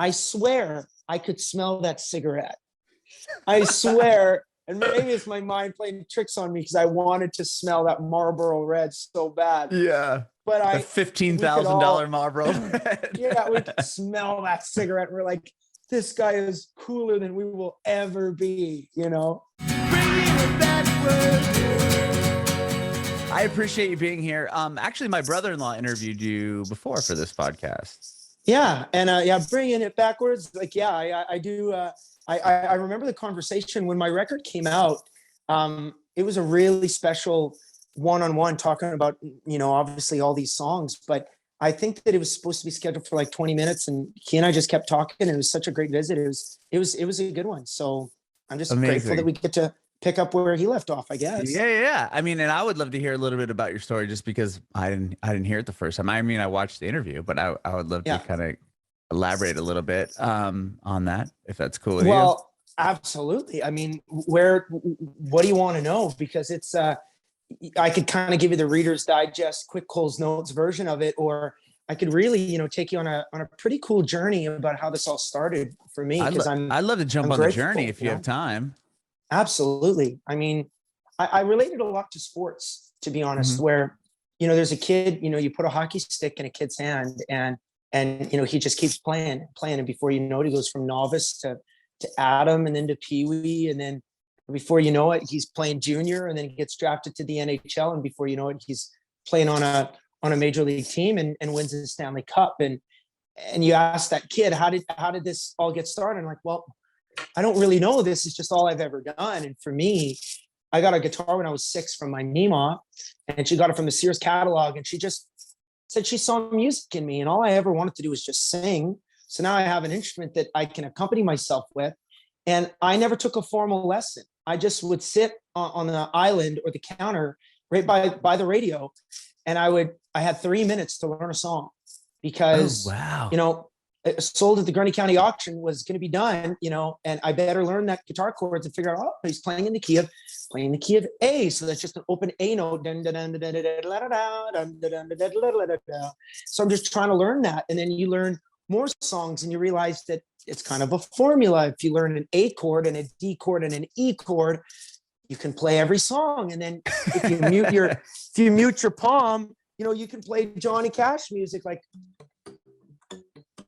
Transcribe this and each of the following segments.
I swear I could smell that cigarette. I swear. And maybe it's my mind playing tricks on me because I wanted to smell that Marlboro Red so bad. Yeah. But the $15,000 Marlboro Red. Yeah, we could smell that cigarette. We're like, this guy is cooler than we will ever be, you know? I appreciate you being here. Actually, my brother-in-law interviewed you before for this podcast. Yeah, and bringing it backwards, like, yeah, I do. I remember the conversation when my record came out. It was a really special one-on-one talking about, you know, obviously all these songs, but I think that it was supposed to be scheduled for like 20 minutes, and he and I just kept talking, and it was such a great visit. It was a good one. So I'm just grateful that we get to pick up where he left off, I guess. Yeah. I mean, and I would love to hear a little bit about your story, just because I didn't hear it the first time. I mean, I watched the interview, but I would love to kind of elaborate a little bit on that, if that's cool with you. Well, absolutely. I mean, what do you want to know? Because it's I could kind of give you the Reader's Digest, quick Cole's Notes version of it, or I could really, you know, take you on a pretty cool journey about how this all started for me. Because I'd love to jump on the journey if you have time. Absolutely. I mean, I related a lot to sports, to be honest, where, you know, there's a kid, you know, you put a hockey stick in a kid's hand and, you know, he just keeps playing. And before you know it, he goes from novice to Adam, and then to Pee Wee. And then before you know it, he's playing junior, and then he gets drafted to the NHL. And before you know it, he's playing on a major league team and wins the Stanley Cup. And you ask that kid, how did this all get started? I'm like, well, I don't really know. This is just all I've ever done. And for me, I got a guitar when I was 6 from my Nima, and she got it from the Sears catalog. And she just said she saw music in me, and all I ever wanted to do was just sing. So now I have an instrument that I can accompany myself with. And I never took a formal lesson. I just would sit on the island or the counter right by the radio. And I had 3 minutes to learn a song, because, you know, sold at the Grundy County auction was going to be done, you know, and I better learn that guitar chords and figure out, oh, he's playing in the key of A. So that's just an open A note. So I'm just trying to learn that. And then you learn more songs and you realize that it's kind of a formula. If you learn an A chord and a D chord and an E chord, you can play every song. And then if you mute your palm, you know, you can play Johnny Cash music, like,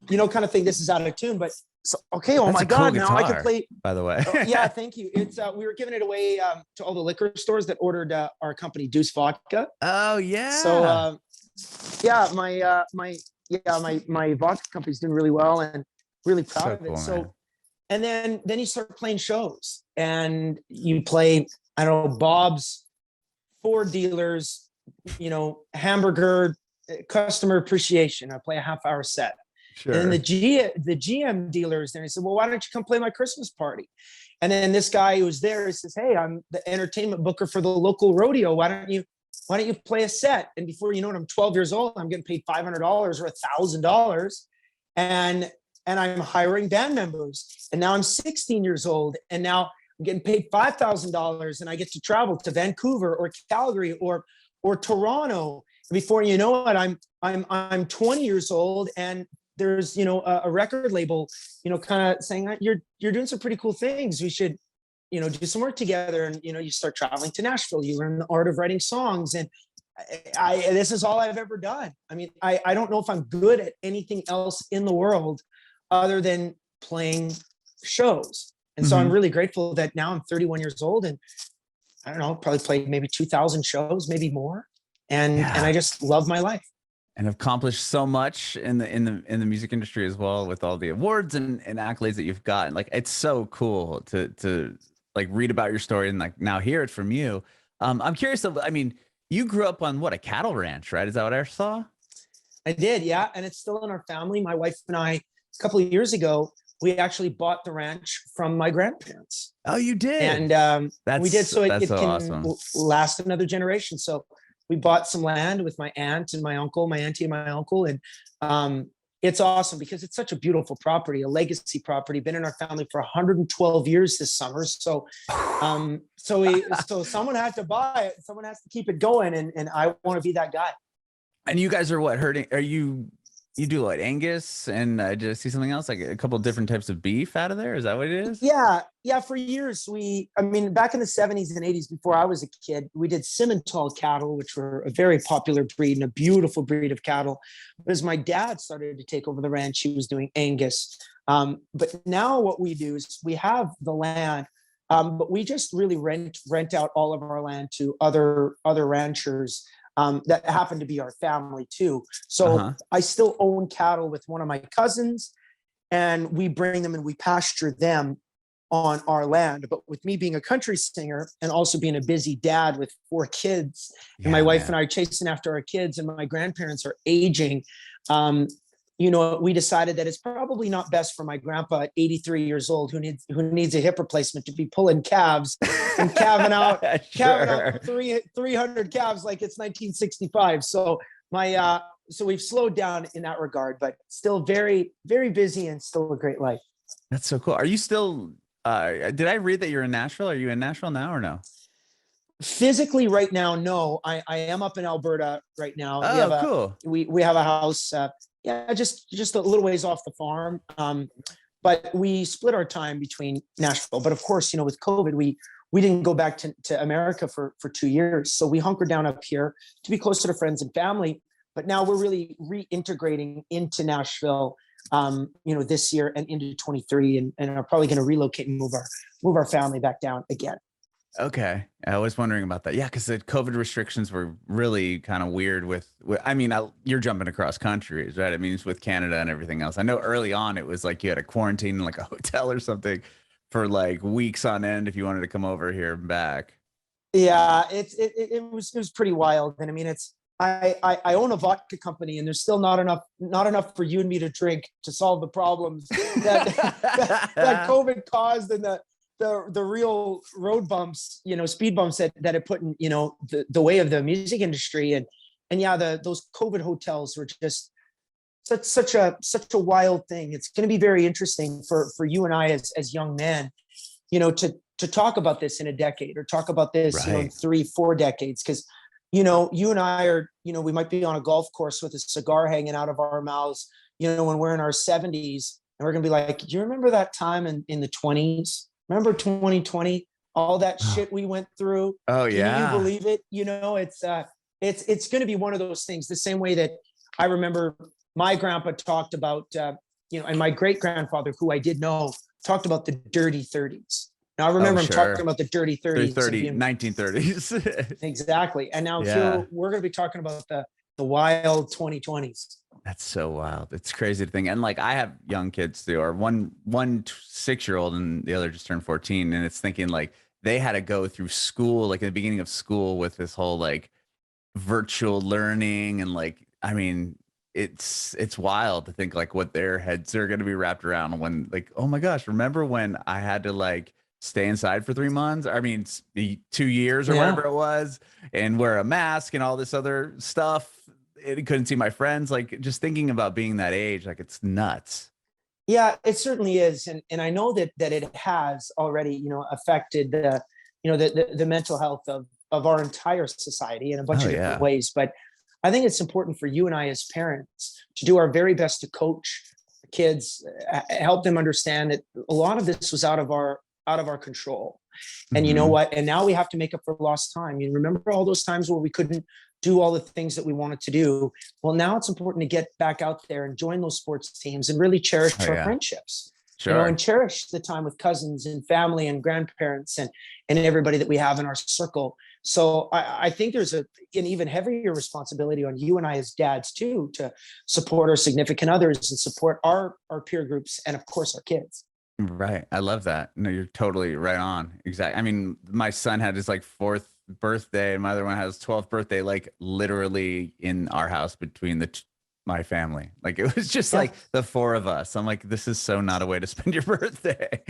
you know, kind of thing. This is out of tune, but so, okay. Oh, that's my God. Cool now guitar, I can play, by the way. Yeah. Thank you. It's, we were giving it away to all the liquor stores that ordered our company Deuce Vodka. Oh yeah. So, yeah, my vodka company's doing really well, and really proud of it. Cool, so, man. And then you start playing shows, and you play, I don't know, Bob's, Ford dealers, you know, hamburger, customer appreciation. I play a half-hour set. Sure. And then the GM dealers there, he said, well, why don't you come play my Christmas party? And then this guy who was there, he says, hey, I'm the entertainment booker for the local rodeo. Why don't you play a set? And before you know it, I'm 12 years old. I'm getting paid $500 or $1,000. And I'm hiring band members. And now I'm 16 years old. And now I'm getting paid $5,000. And I get to travel to Vancouver or Calgary or Toronto. And before you know it, I'm 20 years old, and there's, you know, a record label, you know, kind of saying that you're doing some pretty cool things. We should, you know, do some work together. And, you know, you start traveling to Nashville, you learn the art of writing songs. And this is all I've ever done. I mean, I don't know if I'm good at anything else in the world other than playing shows. And so I'm really grateful that now I'm 31 years old, and I don't know, probably played maybe 2,000 shows, maybe more. And I just love my life. And accomplished so much in the music industry as well, with all the awards and accolades that you've gotten. Like, it's so cool to like read about your story and like now hear it from you. I'm curious. I mean, you grew up on what, a cattle ranch, right? Is that what I saw? I did, yeah. And it's still in our family. My wife and I, a couple of years ago, we actually bought the ranch from my grandparents. Oh, you did? And we did, so it can awesome. Last another generation. So we bought some land with my aunt and my uncle, my auntie and my uncle. And it's awesome because it's such a beautiful property, a legacy property, been in our family for 112 years this summer. So, so someone had to buy it. Someone has to keep it going. And I want to be that guy. And you guys are what, herding? Are you You do like Angus, and did I see something else, like a couple different types of beef out of there? Is that what it is? Yeah, for years I mean, back in the 70s and 80s, before I was a kid, we did Simmental cattle, which were a very popular breed and a beautiful breed of cattle. But as my dad started to take over the ranch, he was doing Angus. But now what we do is we have the land, but we just really rent out all of our land to other ranchers that happen to be our family too. So I still own cattle with one of my cousins, and we bring them and we pasture them on our land. But with me being a country singer and also being a busy dad with 4 kids, and my wife and I are chasing after our kids, and my grandparents are aging, we decided that it's probably not best for my grandpa at 83 years old, who needs a hip replacement, to be pulling calves and calving out 300 calves like it's 1965. So so we've slowed down in that regard, but still very, very busy and still a great life. That's so cool. Are you still, did I read that you're in Nashville? Are you in Nashville now or no? Physically right now, no. I am up in Alberta right now. Oh, cool. We have a house, just a little ways off the farm. But we split our time between Nashville. But of course, with COVID, we didn't go back to America for 2 years. So we hunkered down up here to be closer to friends and family. But now we're really reintegrating into Nashville, this year and into 23, and are probably going to relocate and move our family back down again. Okay. I was wondering about that. Yeah, because the COVID restrictions were really kind of weird you're jumping across countries, right? I mean, it's with Canada and everything else. I know early on it was like you had a quarantine in like a hotel or something for like weeks on end if you wanted to come over here and back. Yeah, it was pretty wild. And I mean, I own a vodka company, and there's still not enough for you and me to drink to solve the problems that COVID caused, and the real road bumps, speed bumps that it put in, the way of the music industry. And those COVID hotels were just such a wild thing. It's going to be very interesting for you and I as young men, to talk about this in a decade, or talk about this, in 3-4 decades. Because, you and I are, we might be on a golf course with a cigar hanging out of our mouths, when we're in our 70s, and we're going to be like, do you remember that time in the 20s? Remember 2020, all that shit we went through? Oh yeah. Can you believe it? It's going to be one of those things, the same way that I remember my grandpa talked about, and my great grandfather, who I did know, talked about the dirty 30s. Now I remember him talking about the dirty 30s, 1930s. Exactly. And now here we're going to be talking about the wild 2020s. That's so wild. It's crazy to think. And like, I have young kids too, or one 6-year-old and the other just turned 14. And it's thinking like they had to go through school, like in the beginning of school, with this whole like virtual learning. And like, I mean, it's wild to think like what their heads are going to be wrapped around when, like, oh my gosh, remember when I had to like stay inside for 3 months? I mean, 2 years or whatever it was, and wear a mask and all this other stuff. It couldn't see my friends. Like, just thinking about being that age, like, it's nuts. Yeah, it certainly is. And I know that it has already, affected the mental health of our entire society in a bunch of different ways. But I think it's important for you and I as parents to do our very best to coach kids, help them understand that a lot of this was out of our control. And you know what? And now we have to make up for lost time. You remember all those times where we couldn't do all the things that we wanted to do? Well, now it's important to get back out there and join those sports teams and really cherish our friendships. And cherish the time with cousins and family and grandparents and everybody that we have in our circle. So I think there's an even heavier responsibility on you and I as dads too, to support our significant others and support our peer groups and of course our kids. Right. I love that. No, you're totally right on. Exactly. I mean, my son had his like 4th birthday, and my other one has 12th birthday, like literally in our house between my family. Like, it was just like the 4 of us. I'm like, this is so not a way to spend your birthday,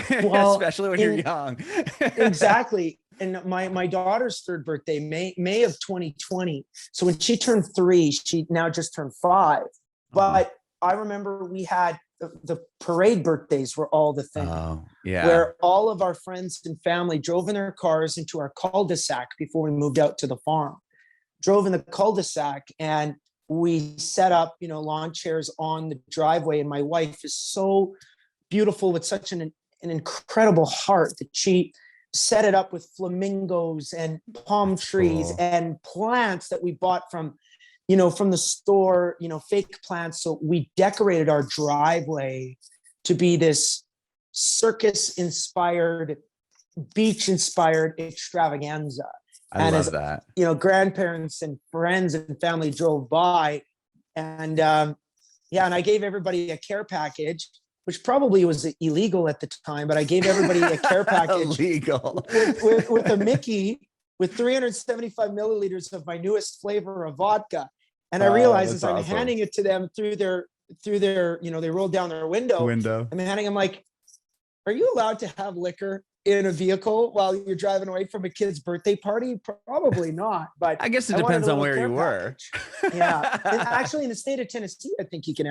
especially when you're young. Exactly. And my daughter's 3rd birthday, May of 2020. So when she turned 3, she now just turned 5. But I remember we had the parade birthdays were all the thing. Where all of our friends and family drove in their cars into our cul-de-sac before we moved out to the farm. Drove in the cul-de-sac, and we set up, lawn chairs on the driveway. And my wife is so beautiful with such an incredible heart that she set it up with flamingos and palm trees and plants that we bought from the store, fake plants. So we decorated our driveway to be this circus inspired, beach inspired extravaganza. I love that. Grandparents and friends and family drove by, and and I gave everybody a care package, which probably was illegal at the time, but I gave everybody a care package illegal with a Mickey with 375 milliliters of my newest flavor of vodka. And I realized as I'm handing it to them through their, they rolled down their window. I'm handing them like, are you allowed to have liquor in a vehicle while you're driving away from a kid's birthday party? Probably not, but I guess it depends on where you were. Yeah. And actually in the state of Tennessee, I think you can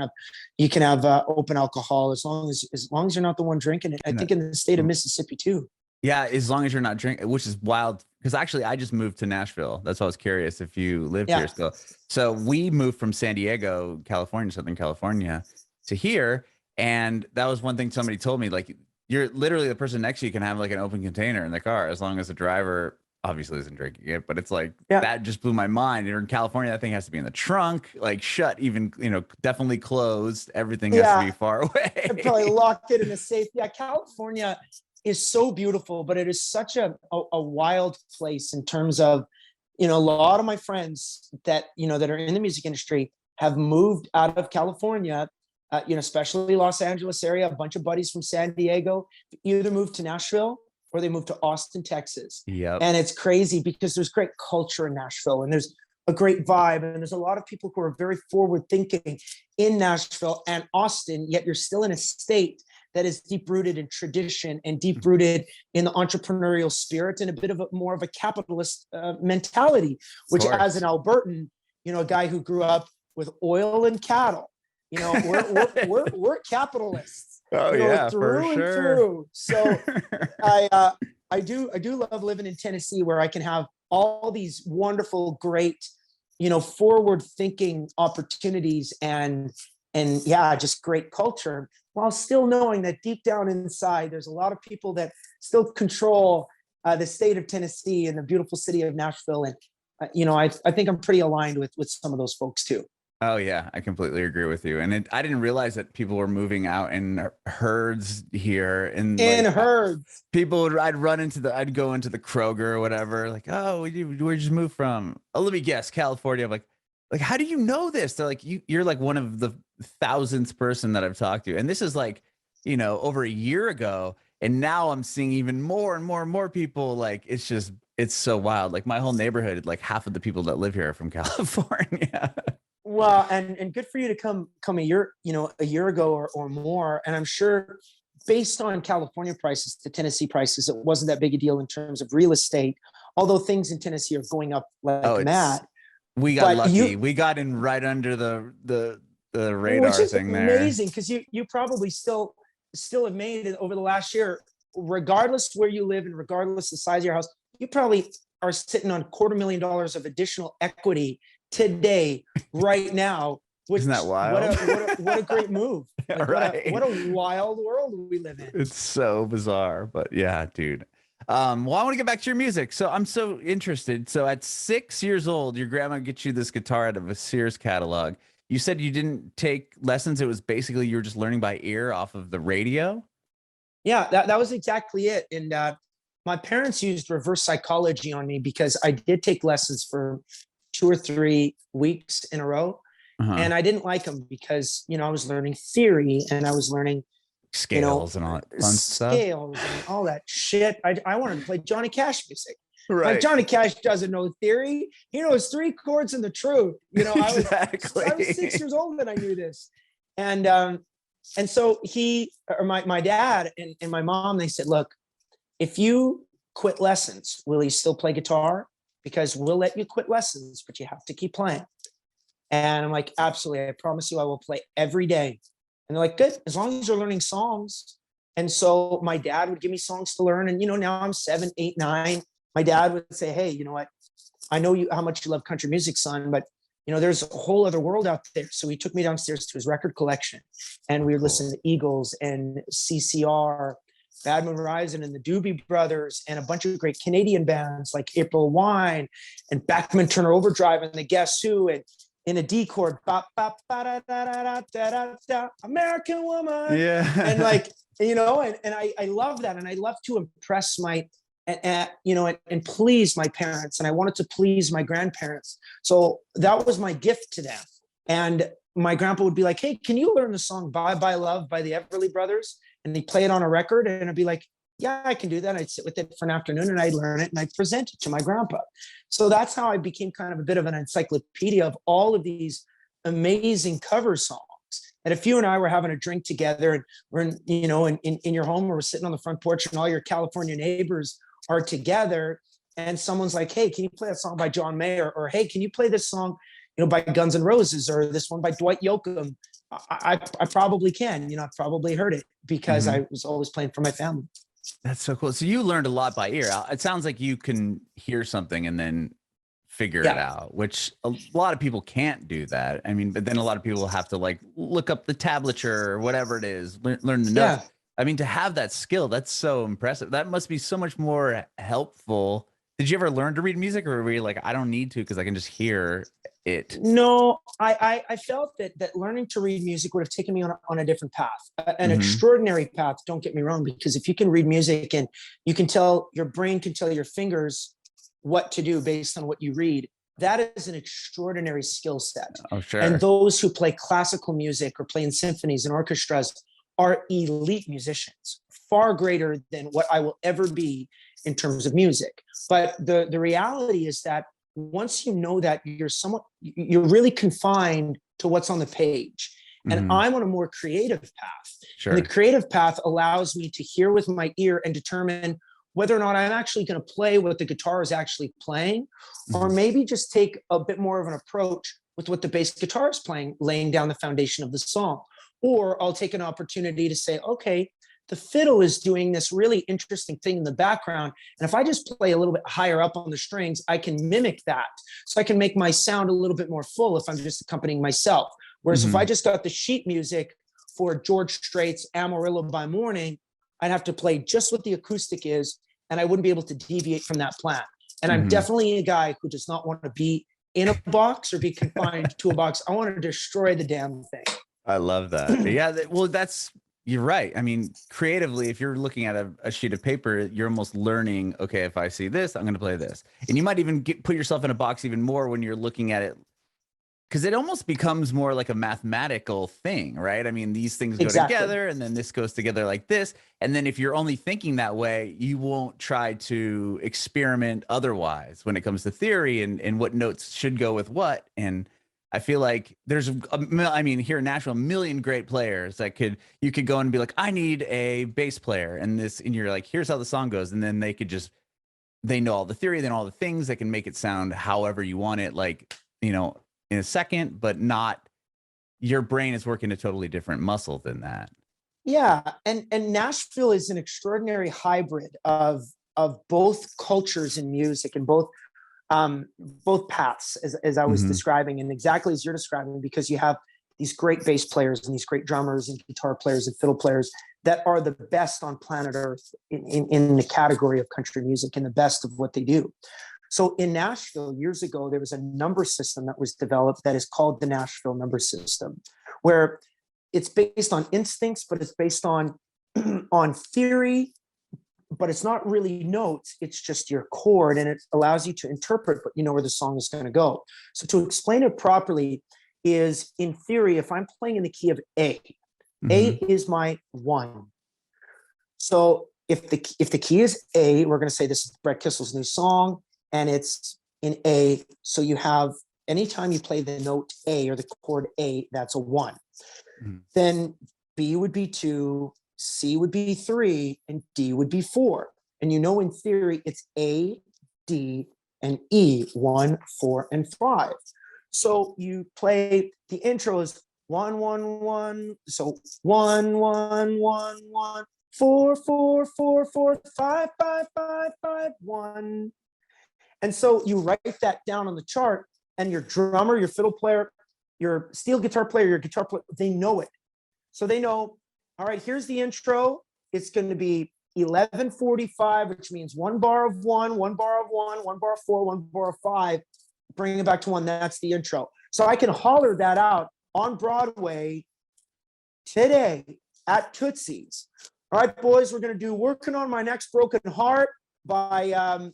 have open alcohol as long as you're not the one drinking it. I think in the state of Mississippi too. Yeah. As long as you're not drinking, which is wild. Because actually I just moved to Nashville. That's why I was curious if you lived here still. So we moved from San Diego, California, Southern California to here. And that was one thing somebody told me, like, you're literally the person next to you can have like an open container in the car as long as the driver obviously isn't drinking it. But it's like, that just blew my mind. You're in California, that thing has to be in the trunk, like shut, even, definitely closed. Everything has to be far away. Probably locked it in a safe. Yeah, California is so beautiful, but it is such a wild place in terms of, a lot of my friends that, that are in the music industry have moved out of California, especially Los Angeles area. A bunch of buddies from San Diego either moved to Nashville or they moved to Austin, Texas. Yep. And it's crazy because there's great culture in Nashville and there's a great vibe. And there's a lot of people who are very forward thinking in Nashville and Austin, yet you're still in a state that is deep rooted in tradition and deep rooted in the entrepreneurial spirit and a bit of more of a capitalist mentality, which as an Albertan, a guy who grew up with oil and cattle, we're capitalists. Oh, through for and sure. through. So I do love living in Tennessee, where I can have all these wonderful, great, forward thinking opportunities and just great culture, while still knowing that deep down inside, there's a lot of people that still control the state of Tennessee and the beautiful city of Nashville. And, I think I'm pretty aligned with some of those folks too. Oh yeah, I completely agree with you. And I didn't realize that people were moving out in herds here. In herds. I'd go into the Kroger or whatever, like, oh, where'd you just move from? Oh, let me guess, California. I'm like, how do you know this? They're like, you're like one of the thousandth person that I've talked to. And this is like, over a year ago. And now I'm seeing even more and more and more people. Like, it's so wild. Like my whole neighborhood, like half of the people that live here are from California. Well, and good for you to come a year ago or more. And I'm sure based on California prices to Tennessee prices, it wasn't that big a deal in terms of real estate, although things in Tennessee are going up like mad. We got lucky. We got in right under the radar which is thing there. Amazing, because you probably still have made it over the last year, regardless where you live and regardless the size of your house. You probably are sitting on $250,000 of additional equity today, right now. Which, isn't that wild? What a great move. Like, right. What a wild world we live in. It's so bizarre, but yeah, dude. Well, I want to get back to your music. So I'm so interested. So at 6 years old, your grandma gets you this guitar out of a Sears catalog. You said you didn't take lessons. It was basically you were just learning by ear off of the radio. Yeah, that was exactly it. And my parents used reverse psychology on me because I did take lessons for 2 or 3 weeks in a row. And I didn't like them because, I was learning theory and I was learning scales and all that fun stuff. Scales and all that shit. I wanted to play Johnny Cash music. Right. Like Johnny Cash doesn't know theory. He knows 3 chords and the truth. Exactly. I was 6 years old when I knew this. And so my dad and my mom, they said, look, if you quit lessons, will you still play guitar? Because we'll let you quit lessons, but you have to keep playing. And I'm like, absolutely. I promise you I will play every day. And they're like, good, as long as you're learning songs. And so my dad would give me songs to learn. And, now I'm 7, 8, 9. My dad would say, hey, you know what? I know how much you love country music, son, but, there's a whole other world out there. So he took me downstairs to his record collection, and we would listen to Eagles and CCR, Bad Moon Rising, and the Doobie Brothers, and a bunch of great Canadian bands like April Wine and Bachman Turner Overdrive and the Guess Who, and in a D chord, American Woman. Yeah. And like, and I love that. And I love to impress and please my parents. And I wanted to please my grandparents. So that was my gift to them. And my grandpa would be like, hey, can you learn the song Bye Bye Love by the Everly Brothers? And he'd play it on a record, and I'd be like, yeah, I can do that. I'd sit with it for an afternoon and I'd learn it and I'd present it to my grandpa. So that's how I became kind of a bit of an encyclopedia of all of these amazing cover songs. And if you and I were having a drink together, and we're in your home, or we're sitting on the front porch and all your California neighbors are together, and someone's like, hey, can you play a song by John Mayer? Or hey, can you play this song, by Guns N' Roses, or this one by Dwight Yoakam? I probably can, I've probably heard it because I was always playing for my family. That's so cool. So you learned a lot by ear. It sounds like you can hear something and then figure it out, which a lot of people can't do that. I mean, but then a lot of people have to like look up the tablature or whatever it is, learn the notes. Yeah. I mean, to have that skill, that's so impressive. That must be so much more helpful. Did you ever learn to read music, or were you like, I don't need to because I can just hear it? No, I felt that learning to read music would have taken me on a different path, an extraordinary path. Don't get me wrong, because if you can read music and you can tell, your brain can tell your fingers what to do based on what you read, that is an extraordinary skill set. Oh, sure. And those who play classical music or play in symphonies and orchestras are elite musicians, far greater than what I will ever be in terms of music. But the reality is that once you know that, you're really confined to what's on the page. And I'm on a more creative path. Sure. And the creative path allows me to hear with my ear and determine whether or not I'm actually going to play what the guitar is actually playing, or maybe just take a bit more of an approach with what the bass guitar is playing, laying down the foundation of the song. Or I'll take an opportunity to say, okay, the fiddle is doing this really interesting thing in the background. And if I just play a little bit higher up on the strings, I can mimic that. So I can make my sound a little bit more full if I'm just accompanying myself. Whereas if I just got the sheet music for George Strait's Amarillo by Morning, I'd have to play just what the acoustic is, and I wouldn't be able to deviate from that plan. And I'm definitely a guy who does not want to be in a box or be confined to a box. I want to destroy the damn thing. I love that. Yeah. Well, you're right. I mean, creatively, if you're looking at a sheet of paper, you're almost learning, okay, if I see this, I'm going to play this. And you might even put yourself in a box even more when you're looking at it, because it almost becomes more like a mathematical thing, right? I mean, these things go together, and then this goes together like this. And then if you're only thinking that way, you won't try to experiment otherwise when it comes to theory and what notes should go with what. And I feel like there's, here in Nashville, 1 million great players that you could go and be like, I need a bass player, and you're like, here's how the song goes. And then they know all the theory, they know all the things, they can make it sound however you want it, like, in a second, but not, your brain is working a totally different muscle than that. Yeah. And Nashville is an extraordinary hybrid of both cultures in music, and both paths, as I was describing, and exactly as you're describing, because you have these great bass players and these great drummers and guitar players and fiddle players that are the best on planet Earth in the category of country music, and the best of what they do. So in Nashville, years ago, there was a number system that was developed that is called the Nashville number system, where it's based on instincts, but it's based on theory, but it's not really notes. It's just your chord, and it allows you to interpret, but you know where the song is going to go. So to explain it properly is, in theory, if I'm playing in the key of A, A is my 1. So if the key is A, we're going to say this is Brett Kissel's new song, and it's in A. So you have, anytime you play the note A or the chord A, that's a 1. Then B would be 2, C would be 3, and D would be 4. And in theory, it's A, D, and E, 1, 4, and 5. So you play, the intro is 1, 1, 1. So 1, 1, 1, 1, 4, 4, 4, 4, 5, 5, 5, 5, 1. And so you write that down on the chart, and your drummer, your fiddle player, your steel guitar player, your guitar player, they know it. So they know, all right, here's the intro. It's going to be 11:45, which means 1 bar of 1, 1 bar of 1, 1 bar of 4, 1 bar of 5, bring it back to 1. That's the intro. So I can holler that out on Broadway today at Tootsie's. All right, boys, we're going to do Working on My Next Broken Heart by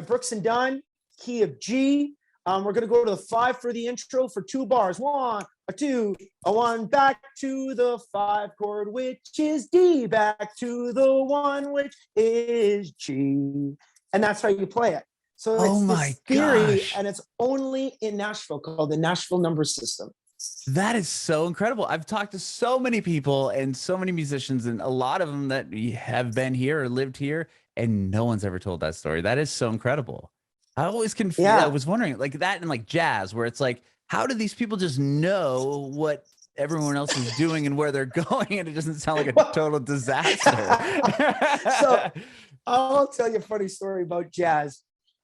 Brooks and Dunn, key of G. We're going to go to the 5 for the intro for 2 bars. 1, a 2, a 1, back to the 5 chord, which is D, back to the 1, which is G. And that's how you play it. So it's this theory, and it's only in Nashville, called the Nashville number system. That is so incredible. I've talked to so many people and so many musicians, and a lot of them that have been here or lived here, and no one's ever told that story. That is so incredible. I always confused. I was wondering, like that and like jazz, where it's like, how do these people just know what everyone else is doing and where they're going, and it doesn't sound like a total disaster? So I'll tell you a funny story about jazz.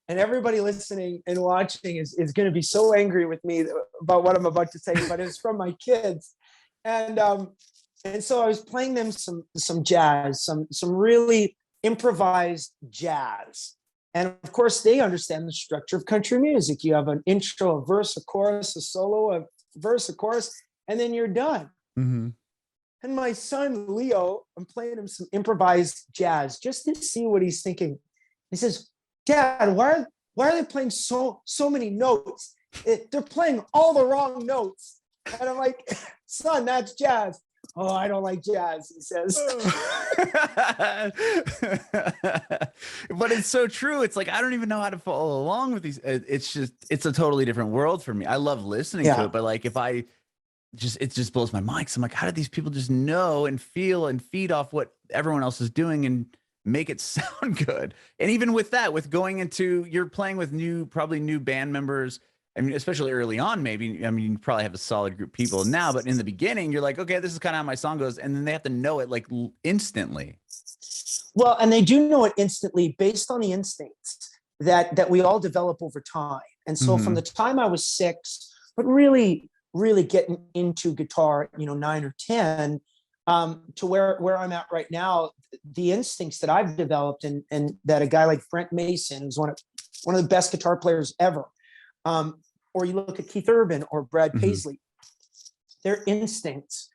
And everybody listening and watching is going to be so angry with me about what I'm about to say, but it's from my kids. And so I was playing them some jazz, some really improvised jazz. And of course, they understand the structure of country music. You have an intro, a verse, a chorus, a solo, a verse, a chorus, and then you're done. Mm-hmm. And my son, Leo, I'm playing him some improvised jazz just to see what he's thinking. He says, Dad, why are they playing so many notes? They're playing all the wrong notes. And I'm like, son, that's jazz. Oh, I don't like jazz, he says. But it's so true. It's like, I don't even know how to follow along with these. It's a totally different world for me. I love listening to it, but like it just blows my mind. 'Cause I'm like, how do these people just know and feel and feed off what everyone else is doing and make it sound good? And even with that, with going into, you're playing with probably new band members. I mean, especially early on, maybe, I mean, you probably have a solid group of people now, but in the beginning, you're like, okay, this is kind of how my song goes. And then they have to know it like instantly. Well, and they do know it instantly based on the instincts that we all develop over time. And so from the time I was 6, but really getting into guitar, 9 or 10, to where I'm at right now, the instincts that I've developed and that a guy like Brent Mason, who's one of the best guitar players ever, or you look at Keith Urban or Brad Paisley, their instincts,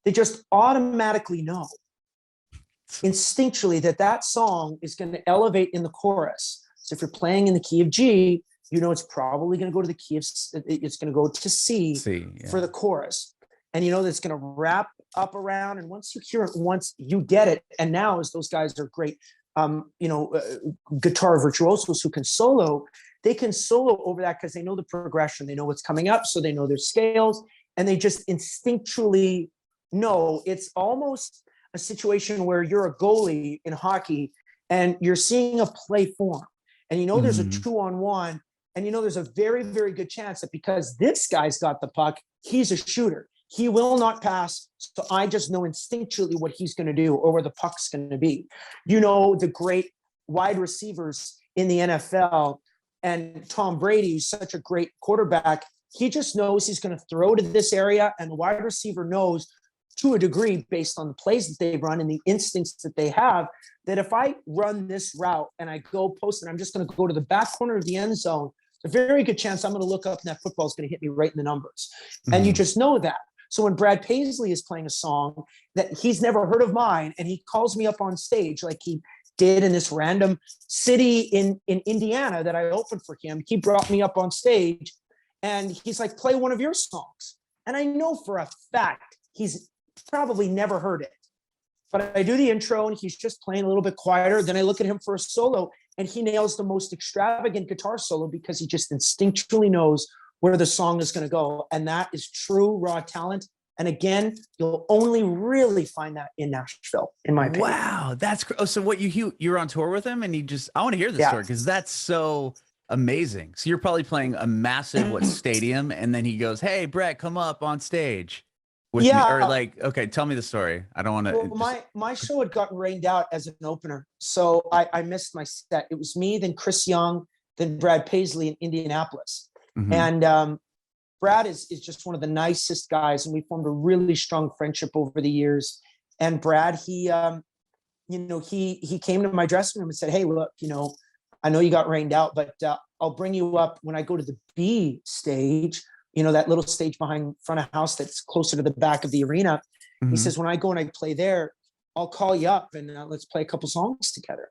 they just automatically know instinctually that song is going to elevate in the chorus. So if you're playing in the key of G, it's probably going to go to the key of, it's going to go to C, for the chorus. And that it's going to wrap up around. And once you hear it, once you get it, and now as those guys are great, guitar virtuosos who can solo, they can solo over that because they know the progression, they know what's coming up, so they know their scales, and they just instinctually know. It's almost a situation where you're a goalie in hockey and you're seeing a play form, and there's a 2-on-1, and there's a very, very good chance that because this guy's got the puck, he's a shooter. He will not pass. So I just know instinctually what he's going to do or where the puck's going to be. The great wide receivers in the NFL, and Tom Brady, who's such a great quarterback, he just knows he's going to throw to this area, and the wide receiver knows to a degree based on the plays that they run and the instincts that they have, that if I run this route and I go post and I'm just going to go to the back corner of the end zone, there's a very good chance I'm going to look up and that football is going to hit me right in the numbers. And you just know that. So when Brad Paisley is playing a song that he's never heard of mine, and he calls me up on stage like he did in this random city in Indiana that I opened for him, he brought me up on stage and he's like, play one of your songs. And I know for a fact he's probably never heard it. But I do the intro and he's just playing a little bit quieter. Then I look at him for a solo and he nails the most extravagant guitar solo because he just instinctually knows where the song is going to go. And that is true raw talent. And again, you'll only really find that in Nashville, in my opinion. Wow, that's so. What you're on tour with him, and I want to hear this story because that's so amazing. So you're probably playing a massive stadium, and then he goes, "Hey, Brett, come up on stage with me," or like, okay, tell me the story. I don't want to. Well, my show had gotten rained out as an opener, so I missed my set. It was me, then Chris Young, then Brad Paisley in Indianapolis. And Brad is just one of the nicest guys, and we formed a really strong friendship over the years. And Brad, he came to my dressing room and said, "Hey, look, I know you got rained out, but I'll bring you up when I go to the B stage, that little stage behind front of house that's closer to the back of the arena." He says, "When I go and I play there, I'll call you up and let's play a couple songs together."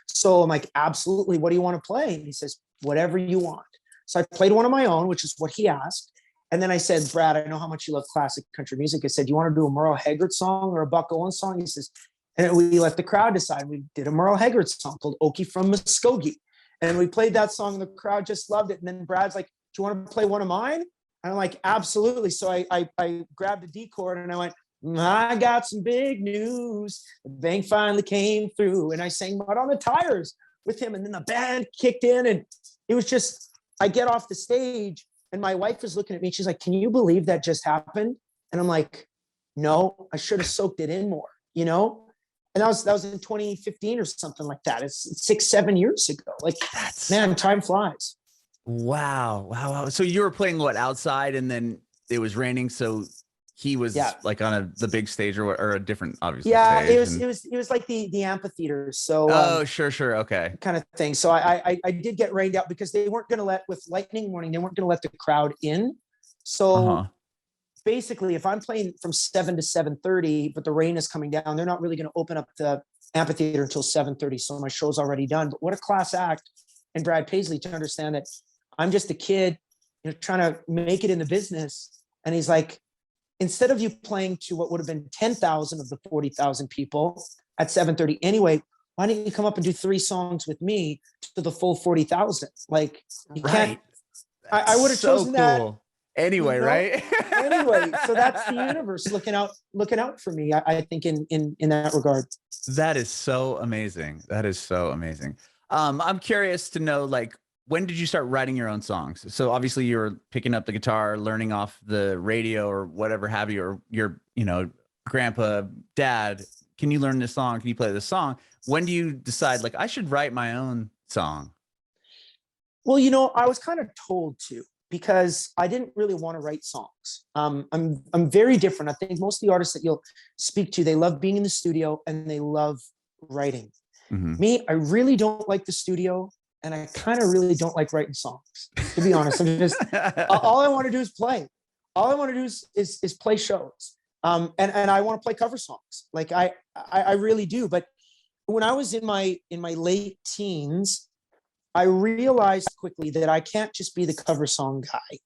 So I'm like, "Absolutely. What do you want to play?" And he says, "Whatever you want." So I played one of my own, which is what he asked. And then I said, "Brad, I know how much you love classic country music." I said, "You want to do a Merle Haggard song or a Buck Owens song?" He says, and we let the crowd decide. We did a Merle Haggard song called "Okie from Muskogee." And we played that song and the crowd just loved it. And then Brad's like, "Do you want to play one of mine?" And I'm like, "Absolutely." So I grabbed a D chord and I went, "I got some big news. The bank finally came through." And I sang "Mud on the Tires" with him. And then the band kicked in, and it was just, I get off the stage and my wife is looking at me. She's like, "Can you believe that just happened?" And I'm like, "No, I should have soaked it in more, And that was in 2015 or something like that. It's 6-7 years ago. Like, man, time flies. Wow. So you were playing outside, and then it was raining. So he was like on the big stage or a different, obviously. Yeah, stage it was like the amphitheater. So sure. Okay. Kind of thing. So I did get rained out because they weren't going to with lightning warning, they weren't going to let the crowd in. So basically, if I'm playing from 7 to 7:30, but the rain is coming down, they're not really going to open up the amphitheater until 7:30. So my show's already done. But what a class act. And Brad Paisley to understand that I'm just a kid, trying to make it in the business. And he's like, instead of you playing to what would have been 10,000 of the 40,000 people at 7:30 anyway, why don't you come up and do 3 songs with me to the full 40,000? Like, you can't. I would have chosen that anyway, right? Anyway, so that's the universe looking out for me. I think in that regard. That is so amazing. I'm curious to know, when did you start writing your own songs? So obviously you were picking up the guitar, learning off the radio or whatever have you, or your, grandpa, dad, can you learn this song? Can you play this song? When do you decide, I should write my own song? Well, I was kind of told to, because I didn't really want to write songs. I'm very different. I think most of the artists that you'll speak to, they love being in the studio and they love writing. Me, I really don't like the studio, and I kind of really don't like writing songs, to be honest. I'm just all I want to do is play. All I want to do is play shows. And I want to play cover songs. Like I really do. But when I was in my late teens, I realized quickly that I can't just be the cover song guy.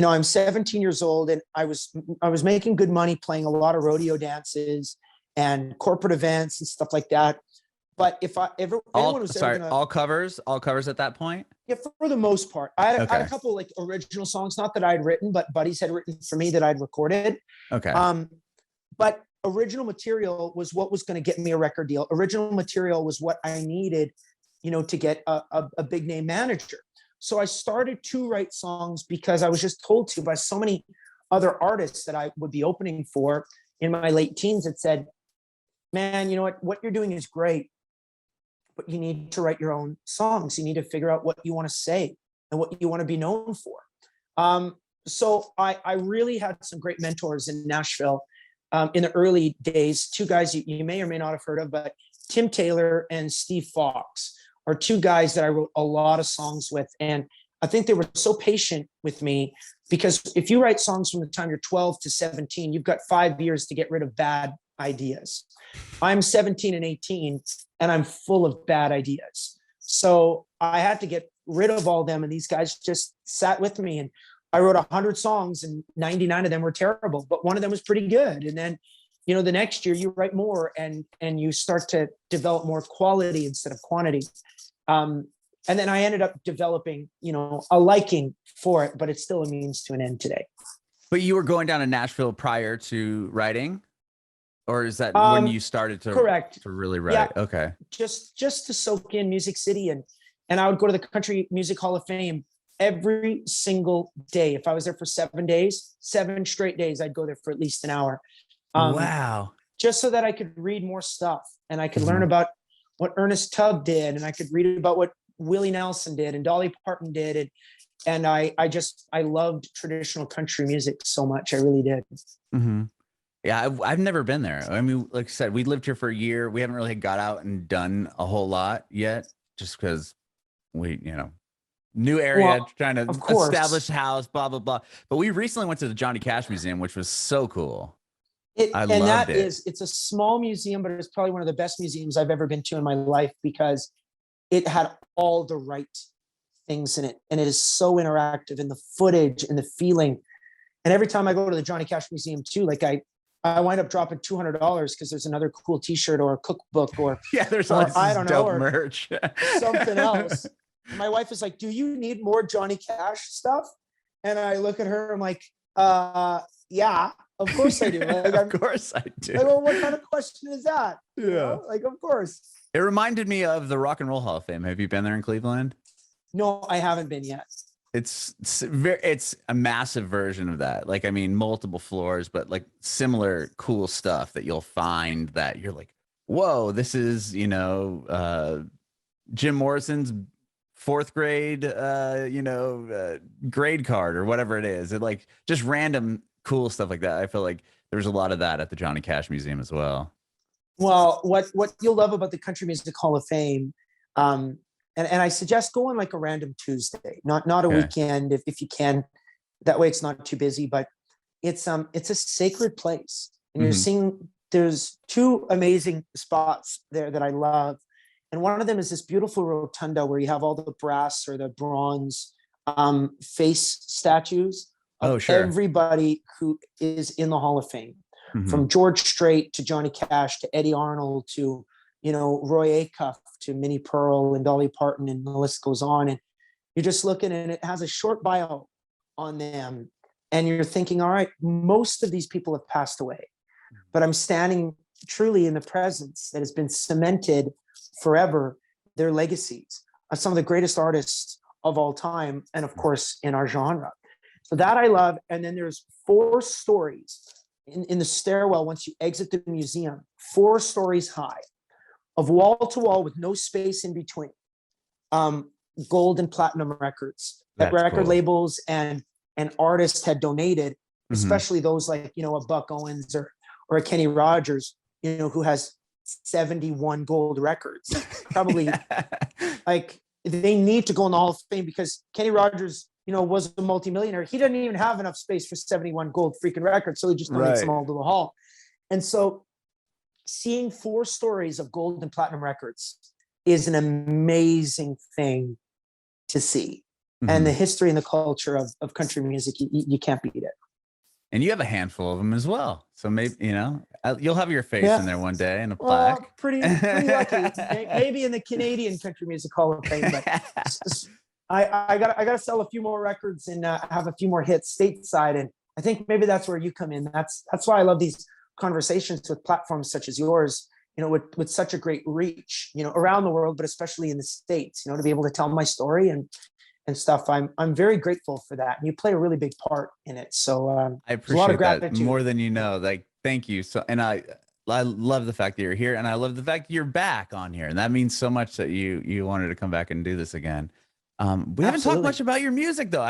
I'm 17 years old, and I was making good money playing a lot of rodeo dances and corporate events and stuff like that. But if anyone was all covers at that point? Yeah, for the most part. I had a couple original songs, not that I'd written, but buddies had written for me that I'd recorded. Okay. But original material was what was going to get me a record deal. Original material was what I needed, to get a big name manager. So I started to write songs because I was just told to by so many other artists that I would be opening for in my late teens that said, "Man, you know what you're doing is great, but you need to write your own songs. You need to figure out what you want to say and what you want to be known for." So I really had some great mentors in Nashville in the early days. 2 guys you may or may not have heard of, but Tim Taylor and Steve Fox are 2 guys that I wrote a lot of songs with. And I think they were so patient with me, because if you write songs from the time you're 12 to 17, you've got 5 years to get rid of bad ideas. I'm 17 and 18, and I'm full of bad ideas. So I had to get rid of all them. And these guys just sat with me, and I wrote 100 songs, and 99 of them were terrible, but one of them was pretty good. And then, the next year you write more and you start to develop more quality instead of quantity. And then I ended up developing, a liking for it, but it's still a means to an end today. But you were going down to Nashville prior to writing? Or is that when you started to, correct, to really write? Yeah, okay. Just to soak in Music City. And I would go to the Country Music Hall of Fame every single day. If I was there for 7 days, 7 straight days, I'd go there for at least an hour. Wow. Just so that I could read more stuff, and I could learn about what Ernest Tubb did, and I could read about what Willie Nelson did and Dolly Parton did. And I loved traditional country music so much. I really did. Mm-hmm. Yeah, I've never been there. I mean, like I said, we lived here for a year. We haven't really got out and done a whole lot yet, just because we, new area, Well, trying to of course. establish house, blah, blah, blah. But we recently went to the Johnny Cash Museum, which was so cool. I loved it. It's a small museum, but it's probably one of the best museums I've ever been to in my life, because it had all the right things in it. And it is so interactive, and the footage and the feeling. And every time I go to the Johnny Cash Museum too, like I wind up dropping $200 because there's another cool T-shirt or a cookbook or there's all this dope merch, something else. And my wife is like, "Do you need more Johnny Cash stuff?" And I look at her, I'm like, "Yeah, of course I do." Like, of course I do. Like, well, what kind of question is that? Yeah, you know? Like, of course. It reminded me of the Rock and Roll Hall of Fame. Have you been there in Cleveland? No, I haven't been yet. It's a massive version of that. Like, I mean, multiple floors, but like similar cool stuff that you'll find that you're like, whoa, this is, Jim Morrison's fourth grade, grade card or whatever it is. It like just random cool stuff like that. I feel like there's a lot of that at the Johnny Cash Museum as well. Well, what you'll love about the Country Music Hall of Fame, and I suggest go on like a random Tuesday, not a weekend if you can. That way it's not too busy, but it's a sacred place. And you're seeing, there's two amazing spots there that I love. And one of them is this beautiful rotunda where you have all the brass or the bronze face statues of everybody who is in the Hall of Fame, from George Strait to Johnny Cash to Eddie Arnold to Roy Acuff to Minnie Pearl and Dolly Parton, and the list goes on. And you're just looking, and it has a short bio on them, and you're thinking, all right, most of these people have passed away, but I'm standing truly in the presence that has been cemented forever, their legacies of some of the greatest artists of all time, and of course in our genre. So that I love. And then there's 4 stories in the stairwell once you exit the museum, 4 stories high, of wall to wall with no space in between, gold and platinum records that record labels and artists had donated, especially those like, a Buck Owens or a Kenny Rogers, who has 71 gold records. Probably like they need to go in the Hall of Fame, because Kenny Rogers, was a multimillionaire. He didn't even have enough space for 71 gold freaking records. So he just donates them all to the hall. And so seeing 4 stories of gold and platinum records is an amazing thing to see. And the history and the culture of country music, you can't beat it. And you have a handful of them as well. So maybe, you'll have your face in there one day in a plaque. Well, pretty lucky. Maybe in the Canadian Country Music Hall of Fame, but I got to sell a few more records and have a few more hits stateside. And I think maybe that's where you come in. That's why I love these conversations with platforms such as yours, with such a great reach, around the world, but especially in the States, to be able to tell my story and stuff. I'm very grateful for that. And you play a really big part in it. So I appreciate that more than you know. Like, thank you. So, and I love the fact that you're here, and I love the fact that you're back on here. And that means so much that you wanted to come back and do this again. We haven't talked much about your music though.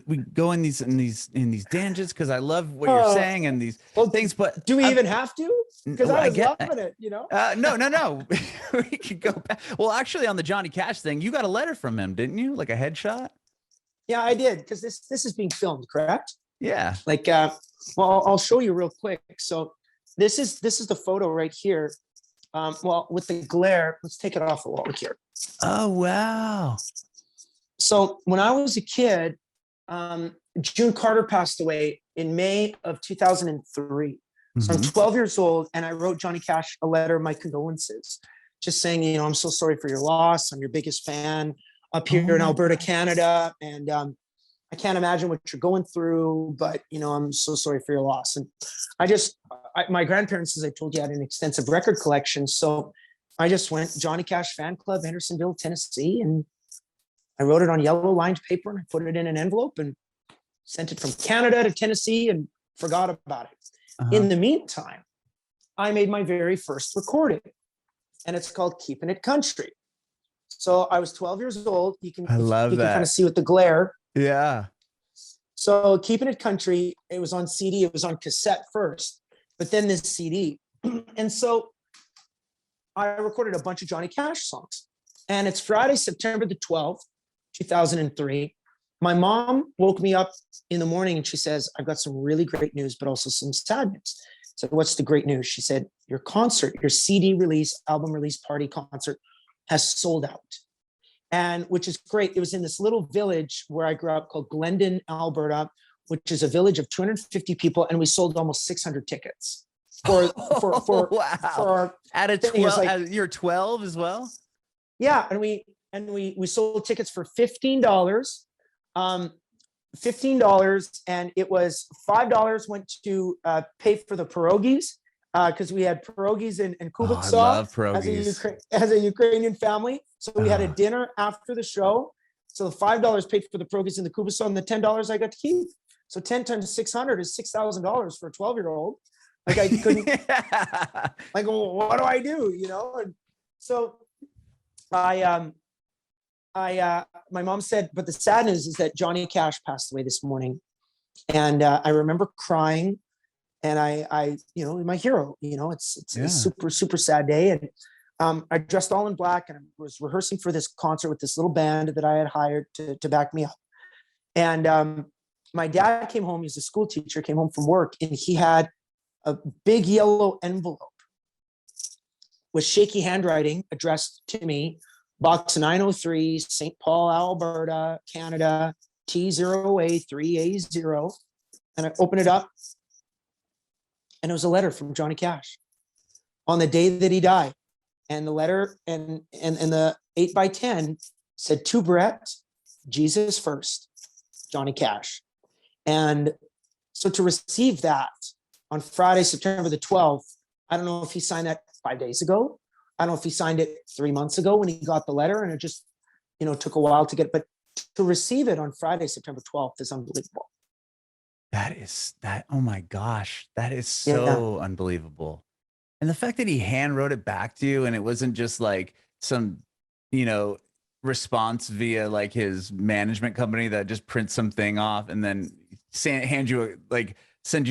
We go in these tangents because I love what you're saying and these things. But do we even have to? Because I was loving it, No. We could go back. Well, actually, on the Johnny Cash thing, you got a letter from him, didn't you? Like a headshot? Yeah, I did, because this is being filmed, correct? Yeah. Like, well, I'll show you real quick. So this is the photo right here. Well, with the glare, let's take it off the wall here. Oh, wow. So when I was a kid, June Carter passed away in May of 2003. So I'm 12 years old, and I wrote Johnny Cash a letter of my condolences, just saying, I'm so sorry for your loss. I'm your biggest fan up here in Alberta, Canada. And I can't imagine what you're going through, but, I'm so sorry for your loss. And my grandparents, as I told you, had an extensive record collection. So I just went Johnny Cash Fan Club, Hendersonville, Tennessee, and I wrote it on yellow lined paper, and I put it in an envelope and sent it from Canada to Tennessee and forgot about it. In the meantime, I made my very first recording, and it's called Keeping It Country. So I was 12 years old. You can I love you can kind that. of see with the glare. Yeah. So Keeping It Country, it was on CD, it was on cassette first, but then this CD. And so I recorded a bunch of Johnny Cash songs. And it's Friday, September the 12th, 2003. My mom woke me up in the morning and she says, I've got some really great news, but also some sad news. So what's the great news? She said, your concert, your CD release, album release party concert has sold out. And which is great. It was in this little village where I grew up called Glendon, Alberta, which is a village of 250 people. And we sold almost 600 tickets for wow. For At a thing. It was 12, like- you're 12 as well? yeah. And we sold tickets for $15. $15, and it was $5 went to pay for the pierogies, because we had pierogies and I kubik love as pierogies. as a Ukrainian family. So we had a dinner after the show. So the $5 paid for the pierogies and the kubik, and the $10 I got to keep. So 10 times 600 is $6,000 for a 12-year-old. Like I couldn't, like, well, what do I do? You know? And so my mom said, but the sad news is that Johnny Cash passed away this morning. And I remember crying, and I, my hero, it's a super, super sad day. And I dressed all in black and I was rehearsing for this concert with this little band that I had hired to back me up. And my dad came home, he's a school teacher, came home from work, and he had a big yellow envelope with shaky handwriting addressed to me, Box 903, St. Paul, Alberta, Canada, T0A3A0. And I opened it up, and it was a letter from Johnny Cash on the day that he died. And the letter and the 8x10 said, to Brett, Jesus first, Johnny Cash. And so to receive that on Friday, September the 12th, I don't know if he signed that 5 days ago. I don't know if he signed it 3 months ago when he got the letter, and it just, took a while to get, but to receive it on Friday, September 12th is unbelievable. Oh my gosh, that is so unbelievable. And the fact that he hand wrote it back to you, and it wasn't just like some, response via like his management company that just prints something off and then send you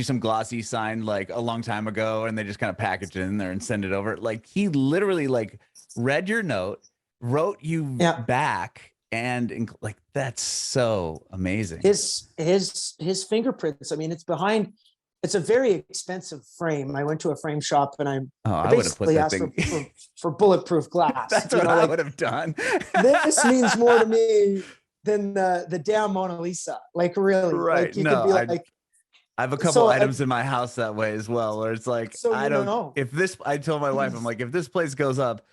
some glossy sign like a long time ago, and they just kind of package it in there and send it over. Like he literally like read your note, wrote you back, and like that's so amazing. His fingerprints. I mean, it's a very expensive frame. I went to a frame shop and I basically asked for bulletproof glass. That's what I would have done. This means more to me than the damn Mona Lisa. Like really, right? Like you could be like. I have a couple items in my house that way as well, where it's like, I don't know if this. I told my wife, I'm like, if this place goes up,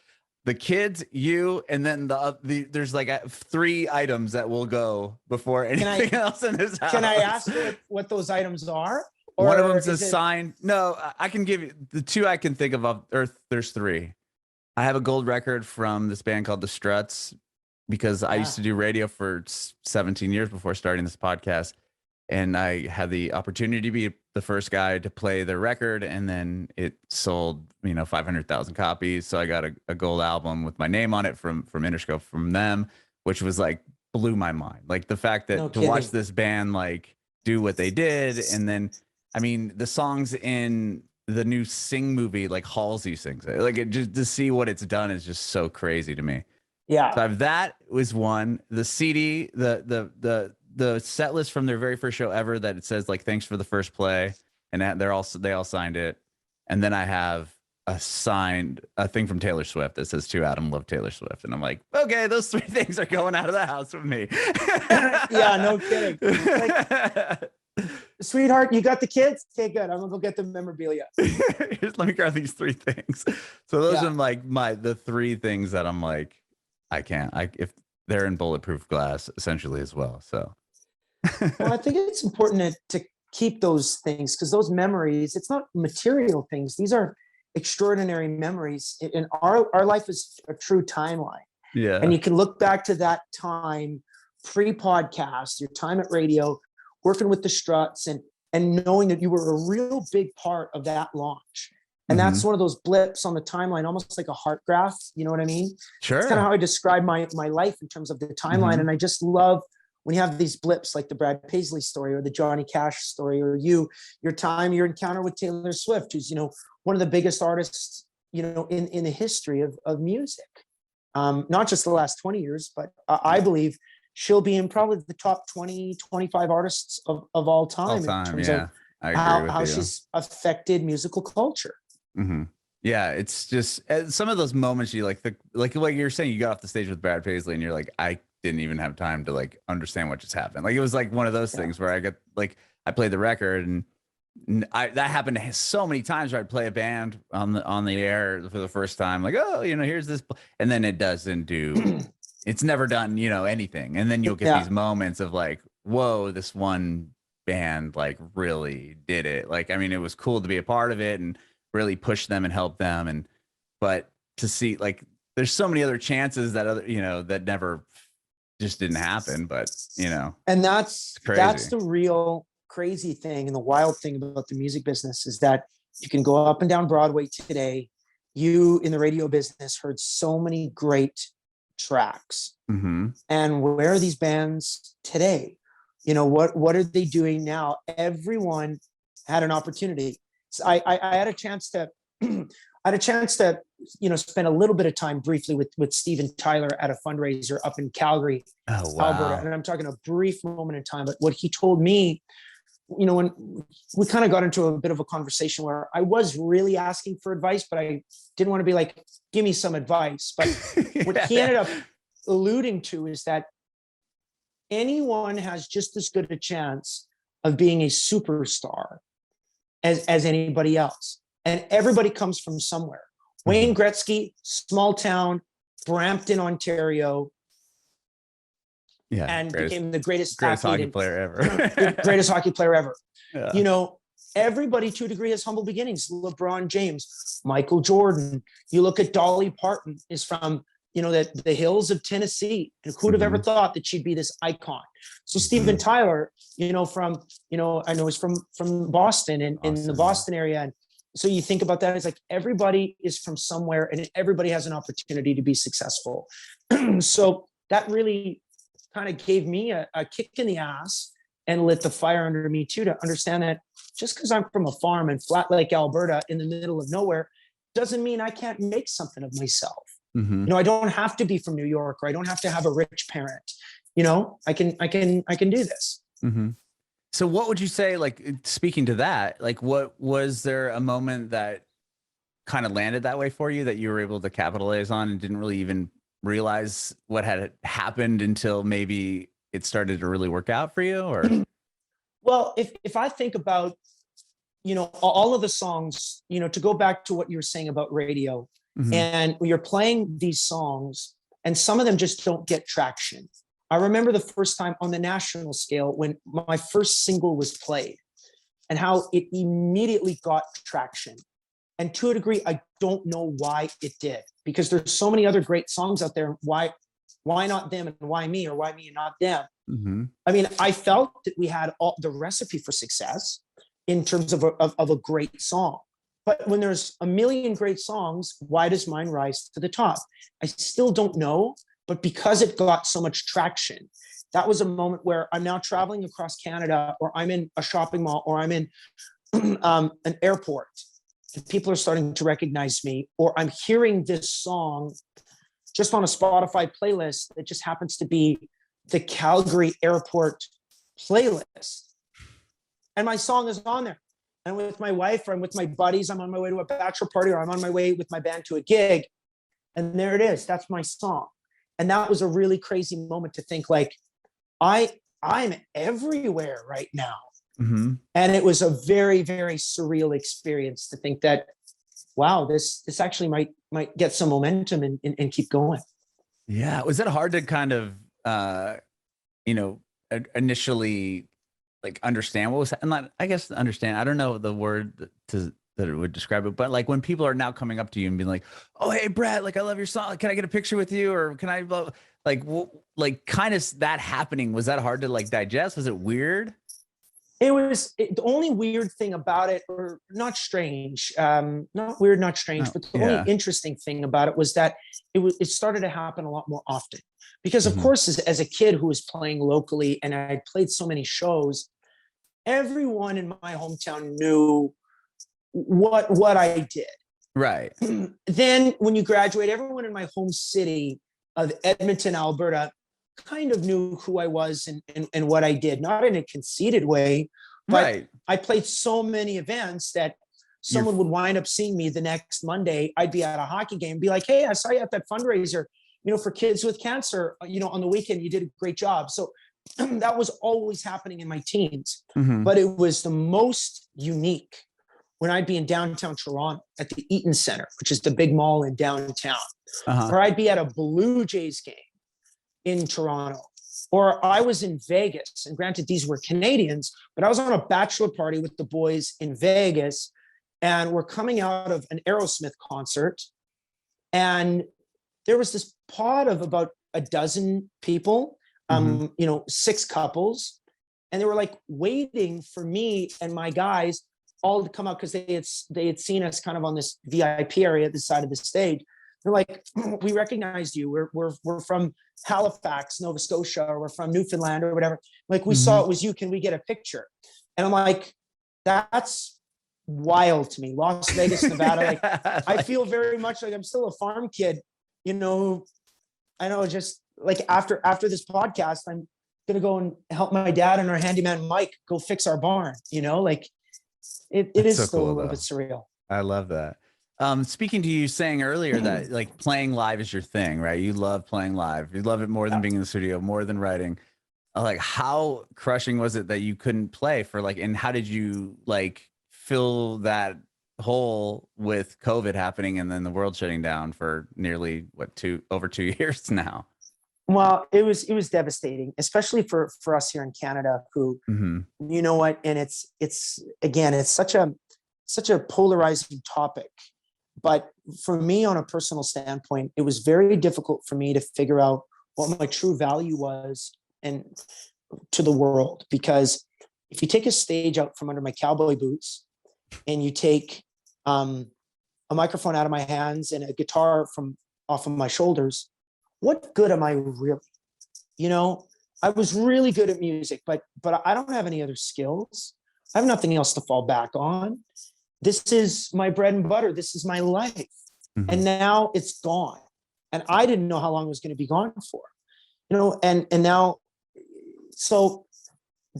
the kids, you, and then there's like 3 items that will go before anything else in this house. Can I ask what those items are? Or one of them's a sign. No, I can give you the 2 I can think of. Or there's 3. I have a gold record from this band called The Struts, because I used to do radio for 17 years before starting this podcast. And I had the opportunity to be the first guy to play their record, and then it sold, 500,000 copies. So I got a gold album with my name on it from Interscope from them, which was like blew my mind. Like the fact that watch this band like do what they did, and then I mean the songs in the new Sing movie, like Halsey sings it. Like it just to see what it's done is just so crazy to me. Yeah. So that was one. The CD, the set list from their very first show ever that it says like thanks for the first play, and they all signed it. And then I have a thing from Taylor Swift that says to Adam, love Taylor Swift. And I'm like, okay, those 3 things are going out of the house with me. Yeah, no kidding. Like, sweetheart, you got the kids? Okay, good. I'm gonna go get the memorabilia. Let me grab these 3 things. So those are like the 3 things that I'm like, if they're in bulletproof glass essentially as well. So well, I think it's important to keep those things, because those memories, it's not material things. These are extraordinary memories. And our life is a true timeline. Yeah. And you can look back to that time, pre-podcast, your time at radio, working with the Struts, and knowing that you were a real big part of that launch. And that's one of those blips on the timeline, almost like a heart graph. You know what I mean? Sure. It's kind of how I describe my life in terms of the timeline. And I just love when you have these blips like the Brad Paisley story or the Johnny Cash story, or your encounter with Taylor Swift, who's, one of the biggest artists, in the history of music. Not just the last 20 years, but I believe she'll be in probably the top 20, 25 artists of all time in terms of how she's affected musical culture. Yeah, it's just some of those moments you like what you're saying, you got off the stage with Brad Paisley and you're like, I didn't even have time to like understand what just happened. Like it was like one of those things where I played the record and that happened so many times where I'd play a band on the air for the first time, like, oh, here's this, and then it doesn't do, it's never done, anything. And then you'll get these moments of like, whoa, this one band like really did it. Like, I mean, it was cool to be a part of it and really push them and help them. But to see like, there's so many other chances that that never just didn't happen, but and that's the real crazy thing and the wild thing about the music business is that you can go up and down Broadway today. You in the radio business heard so many great tracks. And where are these bands today? What are they doing now? Everyone had an opportunity. So I had a chance to spend a little bit of time briefly with Steven Tyler at a fundraiser up in Calgary, Alberta. And I'm talking a brief moment in time, but what he told me, when we kind of got into a bit of a conversation where I was really asking for advice, but I didn't want to be like, give me some advice. But what he ended up alluding to is that anyone has just as good a chance of being a superstar as anybody else. And everybody comes from somewhere. Wayne Gretzky, small town, Brampton, Ontario, and became the greatest hockey player ever. Greatest hockey player ever. Everybody to a degree has humble beginnings. LeBron James, Michael Jordan. You look at Dolly Parton is from, the hills of Tennessee. And who'd have ever thought that she'd be this icon? So Steven Tyler, from, I know he's from Boston and in the Boston area. And so you think about that, it's like everybody is from somewhere and everybody has an opportunity to be successful. So that really kind of gave me a kick in the ass and lit the fire under me too, to understand that just because I'm from a farm in Flat Lake, Alberta, in the middle of nowhere, doesn't mean I can't make something of myself. I don't have to be from New York, or I don't have to have a rich parent. I can do this. So what would you say, like, speaking to that, like, what was there a moment that kind of landed that way for you that you were able to capitalize on and didn't really even realize what had happened until maybe it started to really work out for you? Or well, if I think about all of the songs, to go back to what you were saying about radio, and you're playing these songs and some of them just don't get traction. I remember the first time on the national scale when my first single was played and how it immediately got traction. And to a degree, I don't know why it did, because there's so many other great songs out there. Why not them, and why me, or why me and not them? I mean, I felt that we had all the recipe for success in terms of a great song. But when there's a million great songs, why does mine rise to the top? I still don't know, but because it got so much traction, that was a moment where I'm now traveling across Canada, or I'm in a shopping mall, or I'm in an airport, and people are starting to recognize me, or I'm hearing this song just on a Spotify playlist that just happens to be the Calgary airport playlist. And my song is on there. And with my wife, or I'm with my buddies, I'm on my way to a bachelor party, or I'm on my way with my band to a gig. And there it is. That's my song. And that was a really crazy moment to think like, I'm everywhere right now. And it was a very, very surreal experience to think that, wow, this actually might get some momentum and keep going. Yeah. Was it hard to kind of, initially like understand what was, and not, I guess understand, I don't know the word that it would describe it, but like when people are now coming up to you and being like, oh, hey, Brett, like, I love your song. Can I get a picture with you? Or can I, like kind of that happening? Was that hard to like digest? Was it weird? The only weird thing about it, or not strange, not weird, not strange, but the only interesting thing about it was that it started to happen a lot more often. Because of course, as a kid who was playing locally and I played so many shows, everyone in my hometown knew what I did. Right. Then when you graduate, everyone in my home city of Edmonton, Alberta, kind of knew who I was and what I did, not in a conceited way, but I played so many events that someone would wind up seeing me the next Monday. I'd be at a hockey game and be like, hey, I saw you at that fundraiser, for kids with cancer, on the weekend, you did a great job. So that was always happening in my teens, but it was the most unique when I'd be in downtown Toronto at the Eaton Center, which is the big mall in downtown, or I'd be at a Blue Jays game in Toronto, or I was in Vegas, and granted these were Canadians, but I was on a bachelor party with the boys in Vegas, and we're coming out of an Aerosmith concert, and there was this pod of about a dozen people, 6 couples, and they were like waiting for me and my guys all to come out because they had seen us kind of on this VIP area at the side of the stage. They're like, we recognized you. We're from Halifax, Nova Scotia, or we're from Newfoundland or whatever. Like, we saw it was you. Can we get a picture? And I'm like, that's wild to me. Las Vegas, Nevada. Like, I feel very much like I'm still a farm kid, I know, just like after this podcast, I'm going to go and help my dad and our handyman, Mike, go fix our barn, like it is so still cool, a little bit surreal. I love that. Speaking to you saying earlier that like playing live is your thing, right? You love playing live. You love it more than being in the studio, more than writing. Like, how crushing was it that you couldn't play for and how did you fill that hole with COVID happening and then the world shutting down for nearly over 2 years now? Well, it was devastating, especially for us here in Canada, who, you know what, and it's again, it's such a polarizing topic. But for me, on a personal standpoint, it was very difficult for me to figure out what my true value was and to the world. Because if you take a stage out from under my cowboy boots and you take a microphone out of my hands and a guitar from off of my shoulders, what good am I really? I was really good at music, but I don't have any other skills. I have nothing else to fall back on. This is my bread and butter. This is my life. And now it's gone. And I didn't know how long it was going to be gone for, and now, so,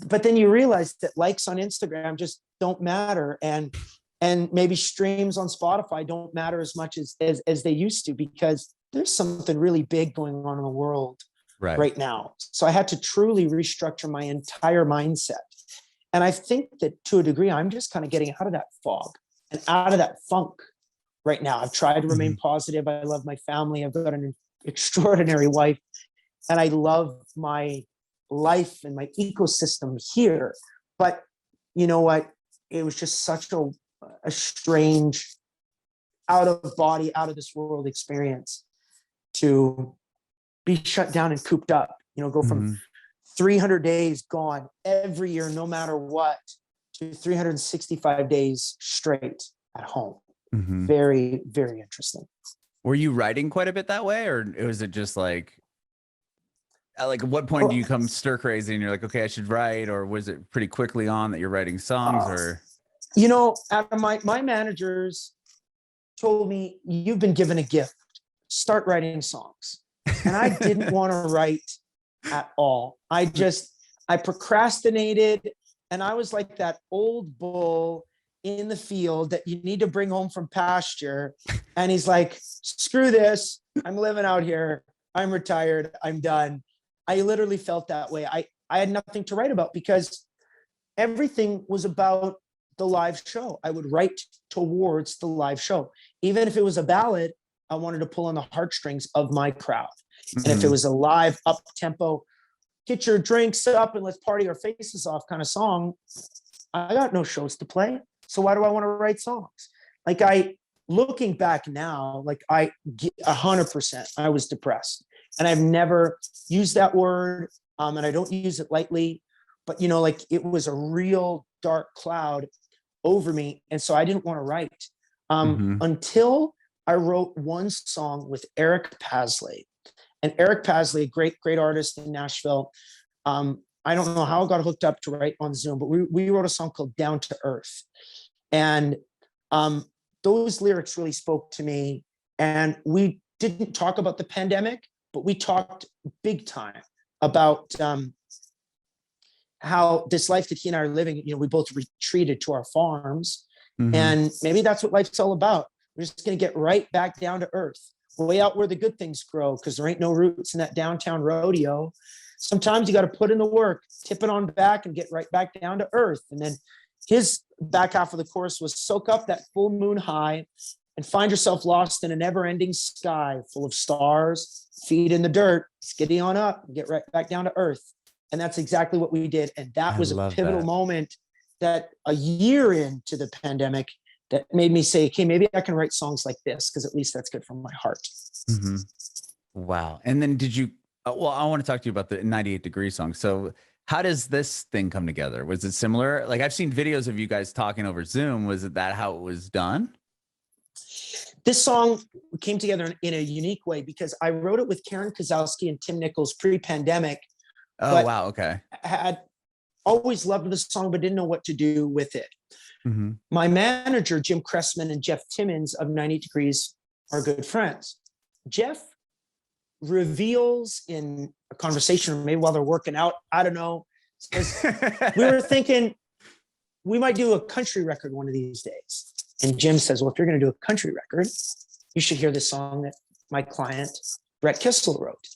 but then you realize that likes on Instagram just don't matter. And maybe streams on Spotify don't matter as much as they used to, because there's something really big going on in the world right now. So I had to truly restructure my entire mindset. And I think that to a degree, I'm just kind of getting out of that fog and out of that funk right now. I've tried to remain positive. I love my family. I've got an extraordinary wife, and I love my life and my ecosystem here. But you know what? It was just such a strange, out of body, out of this world experience to be shut down and cooped up, go from 300 days gone every year, no matter what, to 365 days straight at home. Very, very interesting. Were you writing quite a bit that way, or was it just at what point do you come stir crazy and you're like, okay, I should write? Or was it pretty quickly on that you're writing songs? Or my managers told me, you've been given a gift, start writing songs. And I didn't want to write at all. I procrastinated, and I was like that old bull in the field that you need to bring home from pasture. And he's like, screw this. I'm living out here. I'm retired. I'm done. I literally felt that way. I had nothing to write about because everything was about the live show. I would write towards the live show. Even if it was a ballad, I wanted to pull on the heartstrings of my crowd. And if it was a live up tempo, get your drinks up and let's party our faces off kind of song, I got no shows to play. So why do I want to write songs? Looking back now, 100%, I was depressed, and I've never used that word. And I don't use it lightly, but like it was a real dark cloud over me. And so I didn't want to write until I wrote one song with Eric Paisley. And Eric Paisley, a great artist in Nashville. I don't know how I got hooked up to write on Zoom, but we wrote a song called Down to Earth. And those lyrics really spoke to me. And we didn't talk about the pandemic, but we talked big time about how this life that he and I are living, we both retreated to our farms. And maybe that's what life's all about. We're just going to get right back down to earth, way out where the good things grow, because there ain't no roots in that downtown rodeo. Sometimes you got to put in the work, tip it on back and get right back down to earth. And then his back half of the chorus was soak up that full moon high and find yourself lost in a never-ending sky full of stars, feet in the dirt, skiddy on up and get right back down to earth. And that's exactly what we did. And that was a pivotal moment that a year into the pandemic that made me say, okay, maybe I can write songs like this, because at least that's good for my heart. Wow. And then did you, well, I want to talk to you about the 98 Degree song. So how does this thing come together? Was it similar? Like I've seen videos of you guys talking over Zoom. Was it that how it was done? This song came together in a unique way because I wrote it with Karen Kozowski and Tim Nichols pre-pandemic. Oh, wow. Okay. Had always loved the song, but didn't know what to do with it. My manager, Jim Cressman, and Jeff Timmons of 98 Degrees are good friends. Jeff reveals in a conversation, or maybe while they're working out, I don't know, says, we were thinking we might do a country record one of these days. And Jim says, well, if you're going to do a country record, you should hear this song that my client, Brett Kissel, wrote.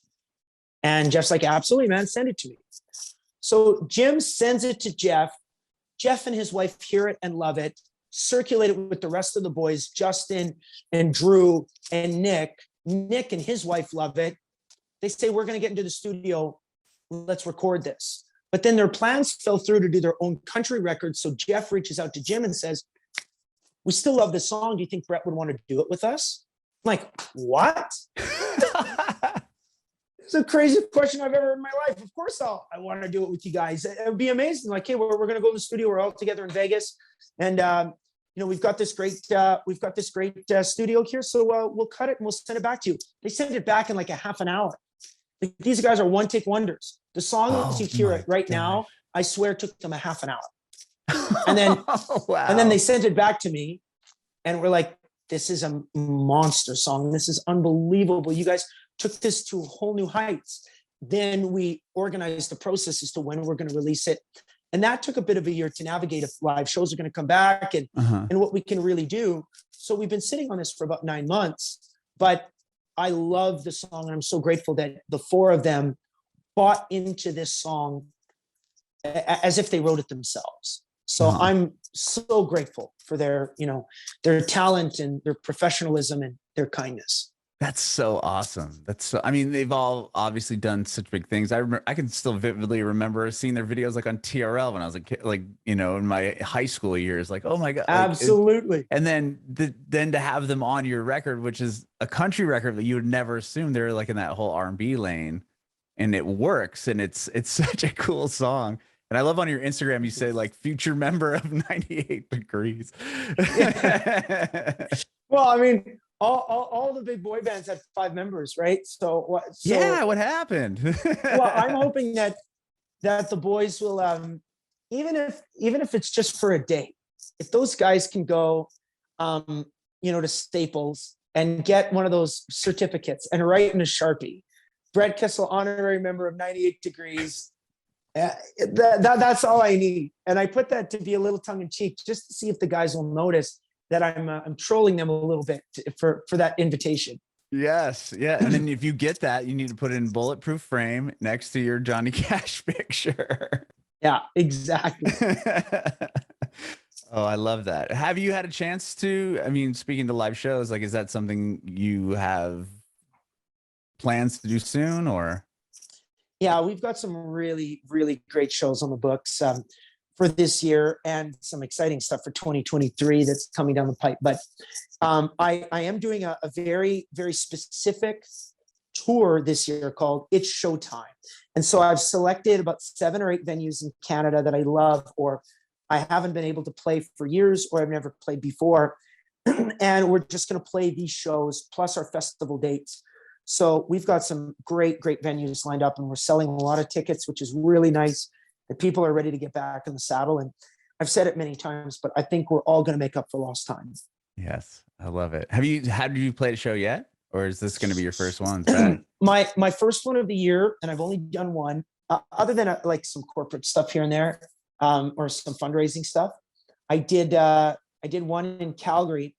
And Jeff's like, absolutely, man, send it to me. So Jim sends it to Jeff. Jeff and his wife hear it and love it, circulate it with the rest of the boys, Justin and Drew and Nick. Nick and his wife love it. They say, we're going to get into the studio. Let's record this. But then their plans fell through to do their own country record. So Jeff reaches out to Jim and says, we still love this song. Do you think Brett would want to do it with us? I'm like, what? It's the craziest question I've ever heard in my life. Of course I want to do it with you guys. It would be amazing. Like, hey, we're going to go in the studio. We're all together in Vegas. And, we've got this great studio here. So we'll cut it and we'll send it back to you. They sent it back in like a half an hour. Like, these guys are one take wonders. The song as you hear it right now, I swear took them a half an hour. And then, and then they sent it back to me and we're like, this is a monster song. This is unbelievable. You guys took this to whole new heights. Then we organized the process as to when we're going to release it. And that took a bit of a year to navigate if live shows are going to come back and what we can really do. So we've been sitting on this for about 9 months, but I love the song. And I'm so grateful that the four of them bought into this song as if they wrote it themselves. So I'm so grateful for their talent and their professionalism and their kindness. That's so awesome. I mean, they've all obviously done such big things. I can still vividly remember seeing their videos like on TRL when I was a kid, in my high school years, like, oh my God. Absolutely. And then to have them on your record, which is a country record that you would never assume they're like in that whole R&B lane, and it works. And it's such a cool song. And I love on your Instagram, you say like future member of 98 Degrees. Well, I mean, all the big boy bands have 5 members, right? So yeah, what happened? Well, I'm hoping that the boys will, even if it's just for a day, if those guys can go, to Staples and get one of those certificates and write in a Sharpie, Brett Kissel, honorary member of 98 Degrees. That's all I need. And I put that to be a little tongue in cheek, just to see if the guys will notice that I'm trolling them a little bit for that invitation. Yes. Yeah. And then if you get that, you need to put it in bulletproof frame next to your Johnny Cash picture. Yeah, exactly. Oh, I love that. Have you had a chance to, speaking to live shows, like, is that something you have plans to do soon, or? Yeah, we've got some really, really great shows on the books for this year and some exciting stuff for 2023 that's coming down the pipe. But I am doing a very, very specific tour this year called It's Showtime. And so I've selected about 7 or 8 venues in Canada that I love, or I haven't been able to play for years, or I've never played before. And we're just going to play these shows plus our festival dates. So we've got some great venues lined up, and we're selling a lot of tickets, which is really nice. The people are ready to get back in the saddle. And I've said it many times, but I think we're all going to make up for lost time. Yes, I love it. Have you played a show yet? Or is this going to be your first one? My first one of the year, and I've only done one, other than like some corporate stuff here and there, or some fundraising stuff. I did one in Calgary,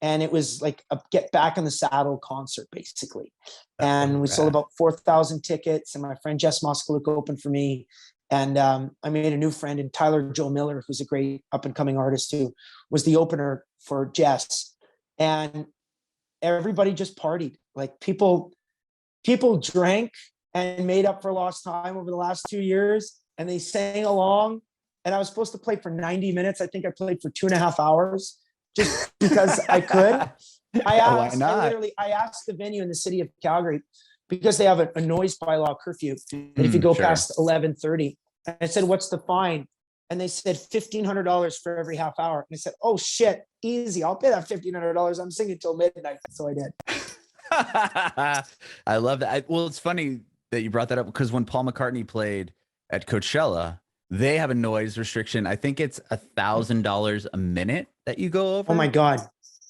and it was like a get back in the saddle concert, basically. And we sold about 4,000 tickets, and my friend Jess Moskaluk opened for me. And I made a new friend in Tyler Joe Miller, who's a great up and coming artist, who was the opener for Jess. And everybody just partied. Like people drank and made up for lost time over the last 2 years, and they sang along. And I was supposed to play for 90 minutes. I think I played for 2.5 hours just because I could. I asked the venue in the city of Calgary, because they have a noise bylaw curfew, that if you go past 11:30, and I said, "What's the fine?" And they said $1,500 for every half hour. And I said, "Oh shit, easy. I'll pay that $1,500. I'm singing till midnight." So I did. I love that. Well, it's funny that you brought that up, because when Paul McCartney played at Coachella, they have a noise restriction. I think it's $1,000 a minute that you go over. Oh my God.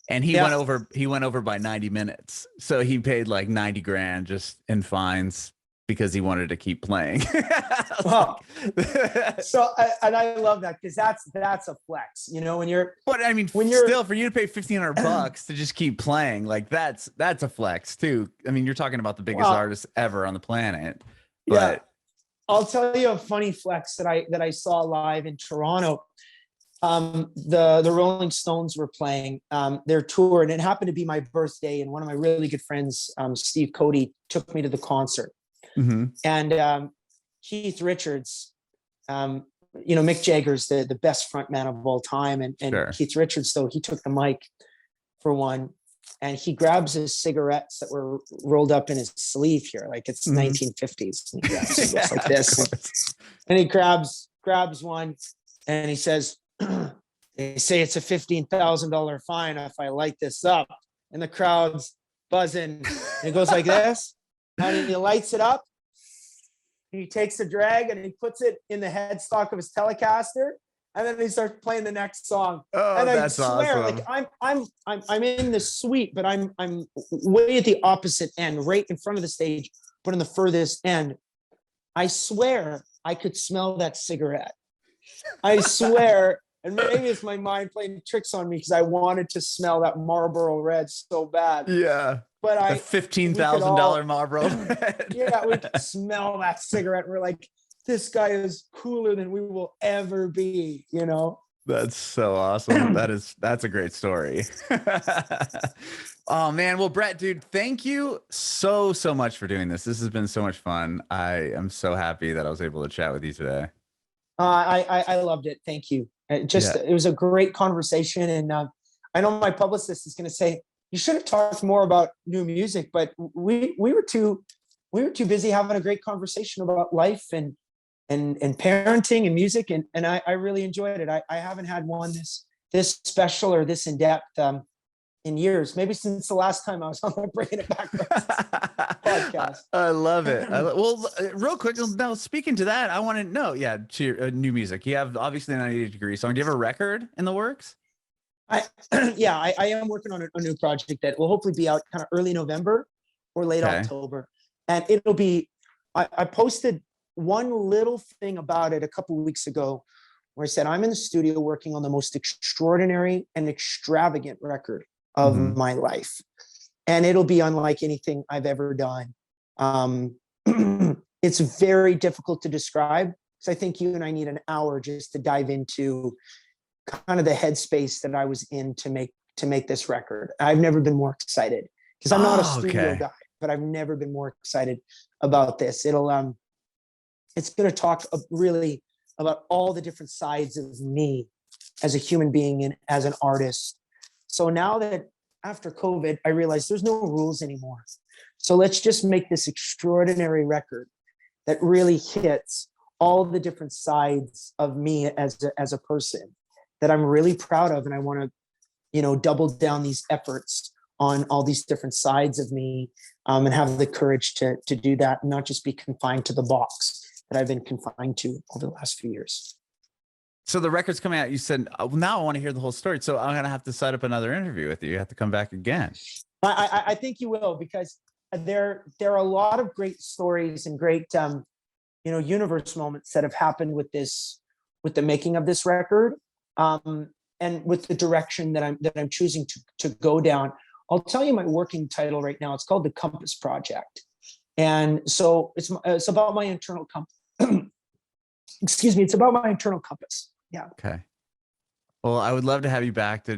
And he went over by 90 minutes. So he paid like 90 grand just in fines because he wanted to keep playing. Wow. So I love that, because that's a flex, you know, when you're, but I mean, still for you to pay $1,500 to just keep playing, like that's a flex too. I mean, you're talking about the biggest artist ever on the planet. But yeah, I'll tell you a funny flex that I saw live in Toronto. The Rolling Stones were playing their tour, and it happened to be my birthday, and one of my really good friends, Steve Cody, took me to the concert. Mm-hmm. And Keith Richards, you know, Mick Jagger's the best front man of all time, and Sure. Keith Richards, though, he took the mic for one, and he grabs his cigarettes that were rolled up in his sleeve here, like it's 1950s, and he grabs it, looks like this, and he grabs one, and he says, "They say it's a $15,000 fine if I light this up." And the crowd's buzzing, and he goes like this, and he lights it up. He takes a drag and he puts it in the headstock of his Telecaster, and then he starts playing the next song. Oh, and that's awesome. like I'm in the suite, but I'm way at the opposite end, right in front of the stage, but in the furthest end. I swear I could smell that cigarette. I swear. And maybe it's my mind playing tricks on me, because I wanted to smell that Marlboro Red so bad. Yeah. But the $15,000 Marlboro Red. Yeah, we could smell that cigarette. We're like, this guy is cooler than we will ever be, you know? That's so awesome. That's a great story. Oh man. Well, Brett, dude, thank you so much for doing this. This has been so much fun. I am so happy that I was able to chat with you today. I loved it. Thank you. It was a great conversation. And I know my publicist is going to say, "You should have talked more about new music," but we were too busy having a great conversation about life and parenting and music. And I really enjoyed it. I haven't had one this special or this in depth in years, maybe since the last time I was on the Bringing It Back podcast. I love it. Well, real quick, now speaking to that, I want to know, to your new music. You have obviously 98 Degree song. Do you have a record in the works? I am working on a new project that will hopefully be out kind of early November or late October. And it'll be, I posted one little thing about it a couple of weeks ago, where I said, I'm in the studio working on the most extraordinary and extravagant record of my life. And it'll be unlike anything I've ever done. It's very difficult to describe, because I think you and I need an hour just to dive into kind of the headspace that I was in to make this record. I've never been more excited, because I'm not a studio guy, but I've never been more excited about this. It's going to talk really about all the different sides of me as a human being and as an artist. So now that after COVID, I realized there's no rules anymore. So let's just make this extraordinary record that really hits all the different sides of me as a person that I'm really proud of. And I want to, you know, double down these efforts on all these different sides of me, and have the courage to do that and not just be confined to the box that I've been confined to over the last few years. So the record's coming out. You said, oh, now I want to hear the whole story. So I'm going to have to set up another interview with you. You have to come back again. I think you will, because there are a lot of great stories and great, you know, universe moments that have happened with the making of this record, and with the direction that I'm choosing to go down. I'll tell you my working title right now. It's called The Compass Project. And so it's about my internal compass. Excuse me. It's about my internal compass. Yeah. Okay. Well, I would love to have you back to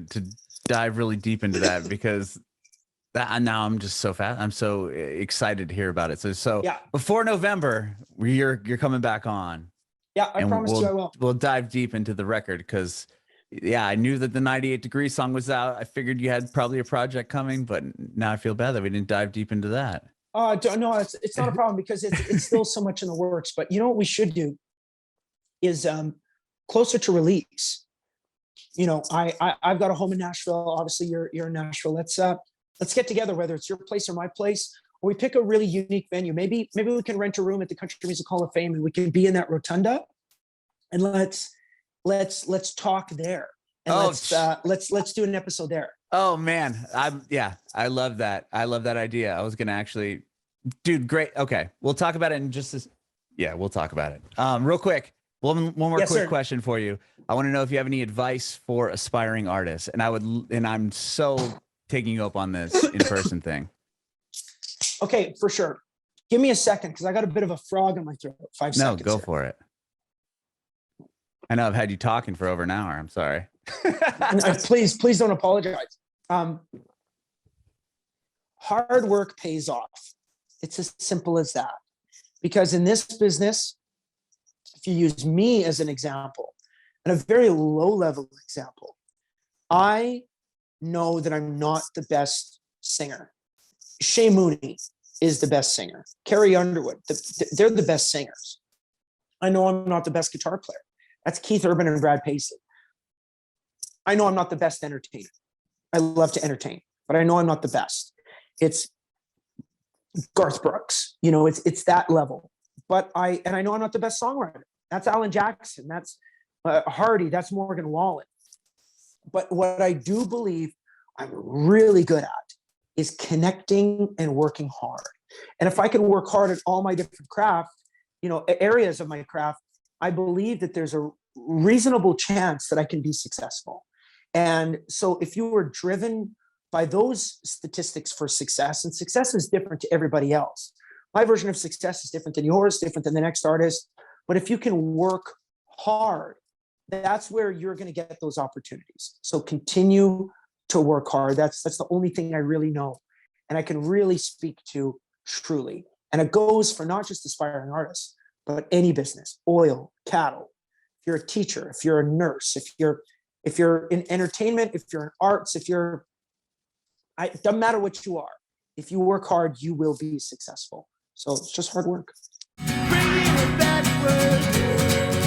dive really deep into that, because now I'm just so fast. I'm so excited to hear about it. So yeah. Before November, you're coming back on. Yeah, I promise you I will. We'll dive deep into the record, because yeah, I knew that the 98 Degree song was out. I figured you had probably a project coming, but now I feel bad that we didn't dive deep into that. No, it's not a problem, because it's still so much in the works. But you know what we should do is closer to release. You know, I've got a home in Nashville. Obviously, you're in Nashville. Let's get together, whether it's your place or my place, or we pick a really unique venue. Maybe we can rent a room at the Country Music Hall of Fame, and we can be in that rotunda, and let's talk there, and let's do an episode there. Oh man, I love that. I love that idea. I was gonna actually, dude, great. Okay, we'll talk about it in just this. Yeah, we'll talk about it. Real quick, one more quick question for you. I want to know if you have any advice for aspiring artists, and I'm so taking you up on this in-person thing. Okay, for sure. Give me a second, because I got a bit of a frog in my throat. 5 seconds. No, go for it. I know I've had you talking for over an hour. I'm sorry. Please don't apologize. Hard work pays off. It's as simple as that. Because in this business, if you use me as an example, and a very low-level example, I know that I'm not the best singer. Shea Mooney is the best singer. Carrie Underwood, they're the best singers. I know I'm not the best guitar player. That's Keith Urban and Brad Paisley. I know I'm not the best entertainer. I love to entertain, but I know I'm not the best. It's Garth Brooks, you know, it's that level. But I know I'm not the best songwriter. That's Alan Jackson. That's Hardy. That's Morgan Wallen. But what I do believe I'm really good at is connecting and working hard. And if I can work hard at all my different craft, you know, areas of my craft, I believe that there's a reasonable chance that I can be successful. And so if you were driven by those statistics for success, and success is different to everybody else. My version of success is different than yours, different than the next artist. But if you can work hard, that's where you're going to get those opportunities. So continue to work hard. That's the only thing I really know. And I can really speak to truly. And it goes for not just aspiring artists, but any business, oil, cattle. If you're a teacher, if you're a nurse, if you're in entertainment, if you're in arts, it doesn't matter what you are. If you work hard, you will be successful. So it's just hard work. Bringing it backward.